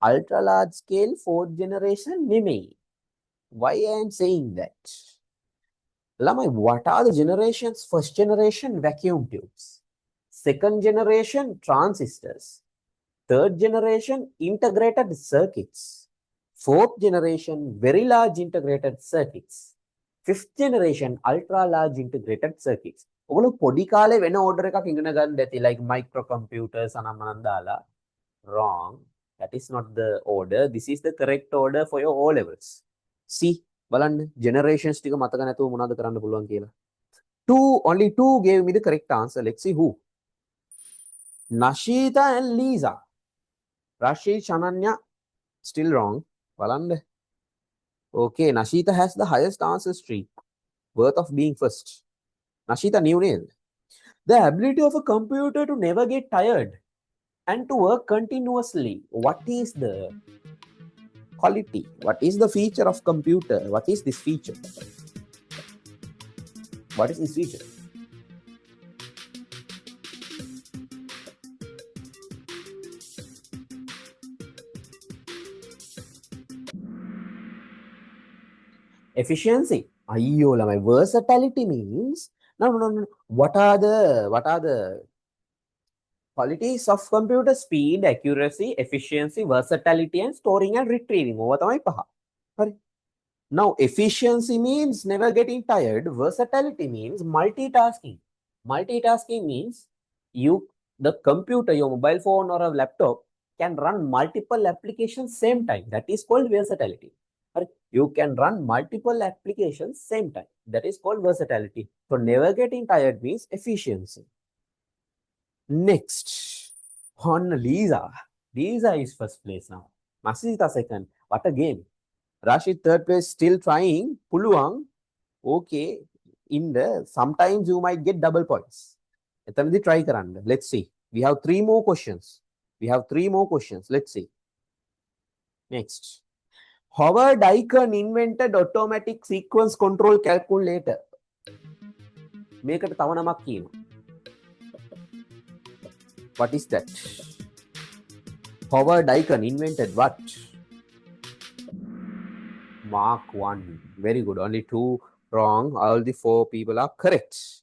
Ultra large scale fourth generation නෙමෙයි. Why I am saying that? ළමයි, what are the generations? First generation vacuum tubes. Second generation transistors. Third generation integrated circuits. Fourth generation very large integrated circuits. Fifth generation ultra large integrated circuits. ඔගොල්ලෝ පොඩි කාලේ වෙන order එකක් ඉගෙන ගන්න ඇති, like microcomputers අනම්මනම් දාලා. Wrong. That is not the order. This is the correct order for your O levels. See, බලන්න generations ටික මතක නැතුව මොනවද කරන්න පුළුවන් කියලා. Only two gave me the correct answer. Let's see who. Nashita and Lisa. Rashid, Shananya, still wrong. බලන්න. Okay, Nashita has the highest answer streak, worth of being first. Nashita knew nil. The ability of a computer to never get tired and to work continuously. What is the quality? What is the feature of computer? What is this feature? What is this feature? Efficiency. Ayyo, my versatility means no. What are the qualities of computer? Speed, accuracy, efficiency, versatility, and storing and retrieving. Over තමයි පහ. හරි. Now, efficiency means never getting tired. Versatility means multitasking. Multitasking means the computer, your mobile phone or a laptop can run multiple applications same time. That is called versatility. You can run multiple applications same time. That is called versatility. So never getting tired means efficiency. Next, on Lisa. Lisa is first place now. Masita second. What a game. Rashid third place, still trying. Puluang. Okay. Sometimes you might get double points. Try karanda. Let's see. We have 3 more questions. Let's see. Next. Howard Aiken invented automatic sequence control calculator. මේකට තව නමක් කියනවා. What is that? Howard Aiken invented what? Mark 1. Very good. Only 2 wrong. All the 4 people are correct.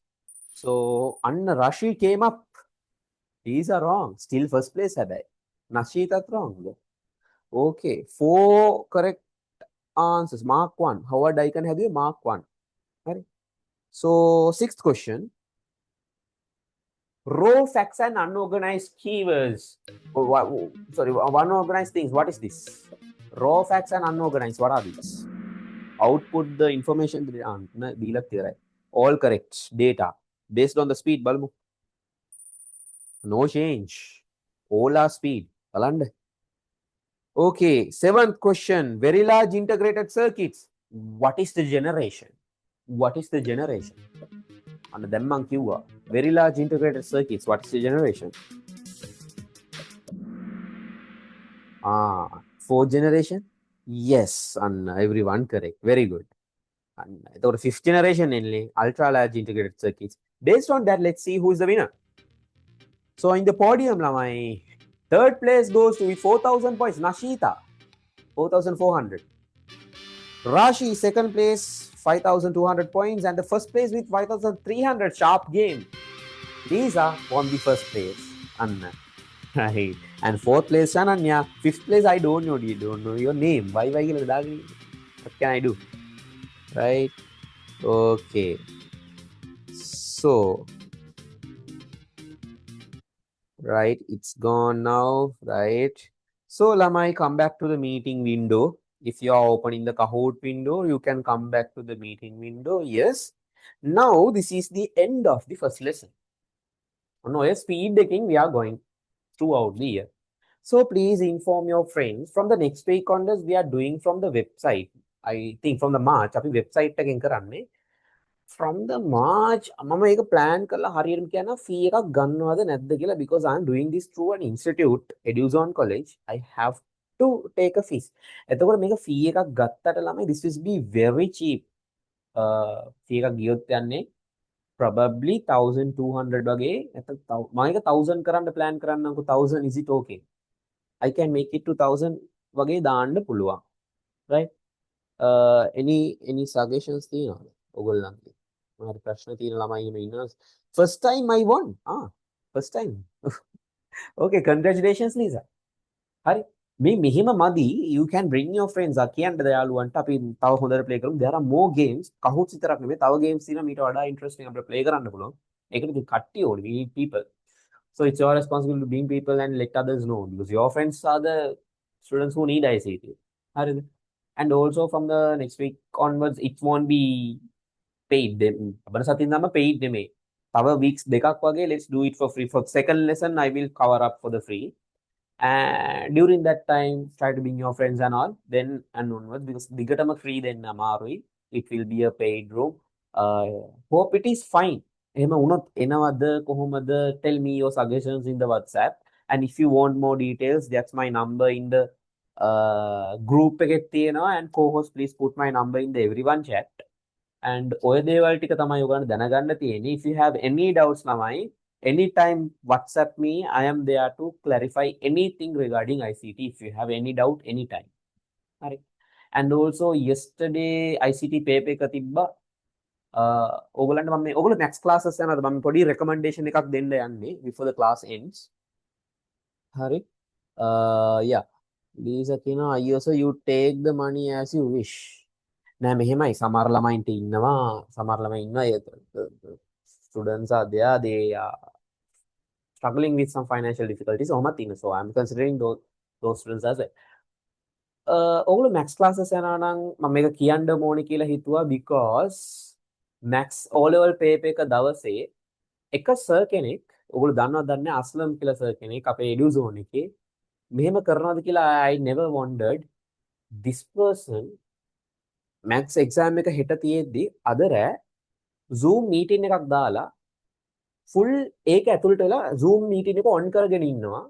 So, Anna Rashid came up. These are wrong. Still first place. Nashita wrong. Okay. 4 correct answers. Mark 1. Howard Aiken have you? Mark 1. Right. So, 6th question. Raw facts and unorganized keywords. Unorganized things. What is this? Raw facts and unorganized. What are these? Output the information. All correct. Data. Based on the speed. Balmu. No change. All are speed. Okay. 7th question. Very large integrated circuits. What is the generation? And then very large integrated circuits. What is the generation? 4th generation? Yes, and everyone correct. Very good. And the 5th generation only, ultra large integrated circuits. Based on that, let's see who is the winner. So in the podium, my 3rd place goes to 4,000 points. Nashita, 4,400. Rashi, 2nd place, 5,200 points, and the 1st place with 5,300. Sharp game. Lisa won the 1st place. Anna. Right. And fourth place, Ananya. Fifth place, I don't know. You don't know your name. Why? What can I do? Right. Okay. So, right. It's gone now. Right. So, Lamai, come back to the meeting window. If you are opening the Kahoot window, you can come back to the meeting window. Yes. Now, this is the end of the first lesson. On our speed taking, we are going throughout the year. So please inform your friends. From the next week onwards, we are doing from the website. I think from the March, අපි website එකෙන් කරන්නේ. From the March, මම ඒක plan කරලා හරියටම කියනවා fee එකක් ගන්නවද නැද්ද කියලා, because I am doing this through an institute, Eduzone College. I have to take a fees. එතකොට මේක fee එකක් ගත්තට ළමයි this will be very cheap. fee එකක් ගියොත් යන්නේ probably 1200 වගේ. නැත්නම් මම ඒක 1000 කරන්න plan කරන්නම්කෝ. 1000 is it okay? I can make it to 1000 වගේ දාන්න පුළුවන්. Right? Any suggestions තියෙනවද ඔයගොල්ලන්ගේ? මොනවාරි ප්‍රශ්න තියෙන ළමයි එහෙම ඉන්නවා. First time I won. First time. Okay, congratulations Lisa. හරි. මේ මෙහෙම මදි. You can bring your friends. කියන්නද යාළුවන්ට අපි තව හොඳට play කරමු. There are more games. Kahoot විතරක් නෙමෙයි තව games තියෙනවා මීට වඩා interesting අපිට play කරන්න පුළුවන්. ඒකට ඉතින් කට්ටිය ඕනේ. We need people. So it's your responsibility to bring people and let others know, because your friends are the students who need ICT. And also from the next week onwards, it won't be paid. අපේ සතින් නම් paid නෙමෙයි. තව weeks දෙකක් වගේ let's do it for free. For second lesson I will cover up for the free. And during that time try to bring your friends and all, then and onwards, because දිගටම free දෙන්න අමාරුයි. It will be a paid room. Hope it is fine. එහෙම වුණොත් එනවද කොහොමද? Tell me your suggestions in the WhatsApp. And if you want more details, that's my number in the group එකේ තියෙනවා. And co-host, please put my number in the everyone chat. And ඔය දේවල් ටික තමයි ඔයගොල්ලෝ දැනගන්න තියෙන්නේ. If you have any doubts ළමයි, anytime WhatsApp me. I am there to clarify anything regarding ICT. If you have any doubt, anytime. Right. And also yesterday ICT paper එක තිබ්බා. ඕගොල්ලන්ට මම ඕගොල්ලෝ max classes යනවාද? මම පොඩි recommendation එකක් දෙන්න යන්නේ before the class ends. හරි. Yeah. Lisa කියනවා I also you take the money as you wish. නෑ මෙහෙමයි සමහර ළමයින්ට ඉන්නවා සමහර ළමයි ඉන්නවා students are there, they are struggling with some financial difficulties. ඔහොමත් ඉන්න. So I'm considering those students as well. ඔගොල්ලෝ max classes යනවා නම් මම මේක කියන්න ඕනේ කියලා හිතුවා, because max O level paper එක දවසේ එක සර් කෙනෙක්, ඔගොල්ලෝ දන්නවද දන්නේ අස්ලම් කියලා සර් කෙනෙක් අපේ Eduzone එකේ මෙහෙම කරනවද කියලා I never wondered. This person max exam එක හෙට තියෙද්දි අද රෑ Zoom meeting එකක් දාලා full ඒක ඇතුළට වෙලා Zoom meeting එක on කරගෙන ඉන්නවා.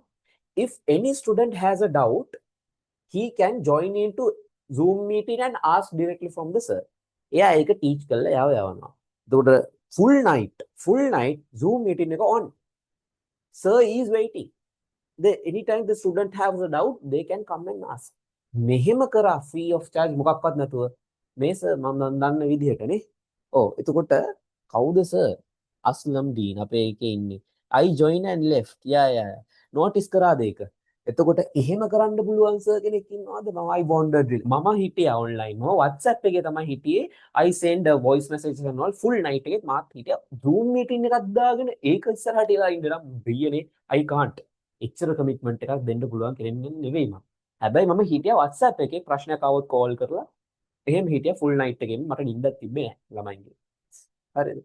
If any student has a doubt, he can join into Zoom meeting and ask directly from the sir. එයා ඒක teach කරලා යවනවා. එතකොට full night Zoom meeting එක on. Sir is waiting. Anytime the student has a doubt, they can come and ask. මෙහෙම කරා free of charge මොකක්වත් නැතුව. මේ sir මම දන්න විදිහටනේ. එතකොට කවුද sir? Aslam Dean අපේ එකේ ඉන්නේ. I joined and left. Yeah. Notice කරාද ඒක? එතකොට එහෙම කරන්න පුළුවන් සර් කෙනෙක් ඉන්නවද? I wondered. මම හිටියා online. මම WhatsApp එකේ තමයි හිටියේ. I send a voice message and all full night එකේ මාත් හිටියා. Zoom meeting එකක් දාගෙන ඒක ඉස්සරහට ඉලා ඉඳලා බියනේ. I can't. එච්චර commitment එකක් දෙන්න පුළුවන් කෙනෙක් නෙවෙයි මම. හැබැයි මම හිටියා WhatsApp එකේ ප්‍රශ්නයක් આવොත් call කරලා එහෙම හිටියා full night එකෙන්. මට නිින්දක් තිබ්බේ නැහැ ළමයින්ගේ. හරිද?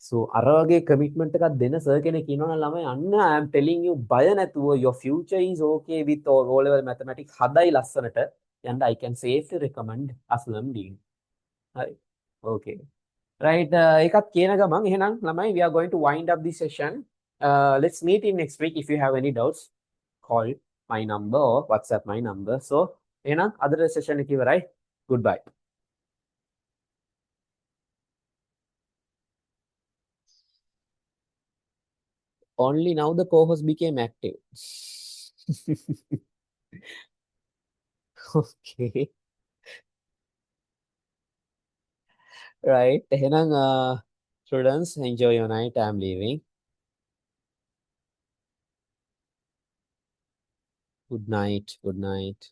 So අර වගේ commitment එකක් දෙන සර් කෙනෙක් ඉන්නවනම් ළමයි අන්න I am telling you බය නැතුව your future is okay with O level mathematics හදයි ලස්සනට and I can safely recommend Aslam Dean. හරි. Okay. Right. ඒකත් කියන ගමන් එහෙනම් ළමයි we are going to wind up this session. Let's meet in next week. If you have any doubts, call my number or WhatsApp my number. So එහෙනම් අද session එක ඉවරයි. Goodbye. Only now the co-host became active. Okay. Right. එහෙනම් students, enjoy your night. I'm leaving. Good night. Good night.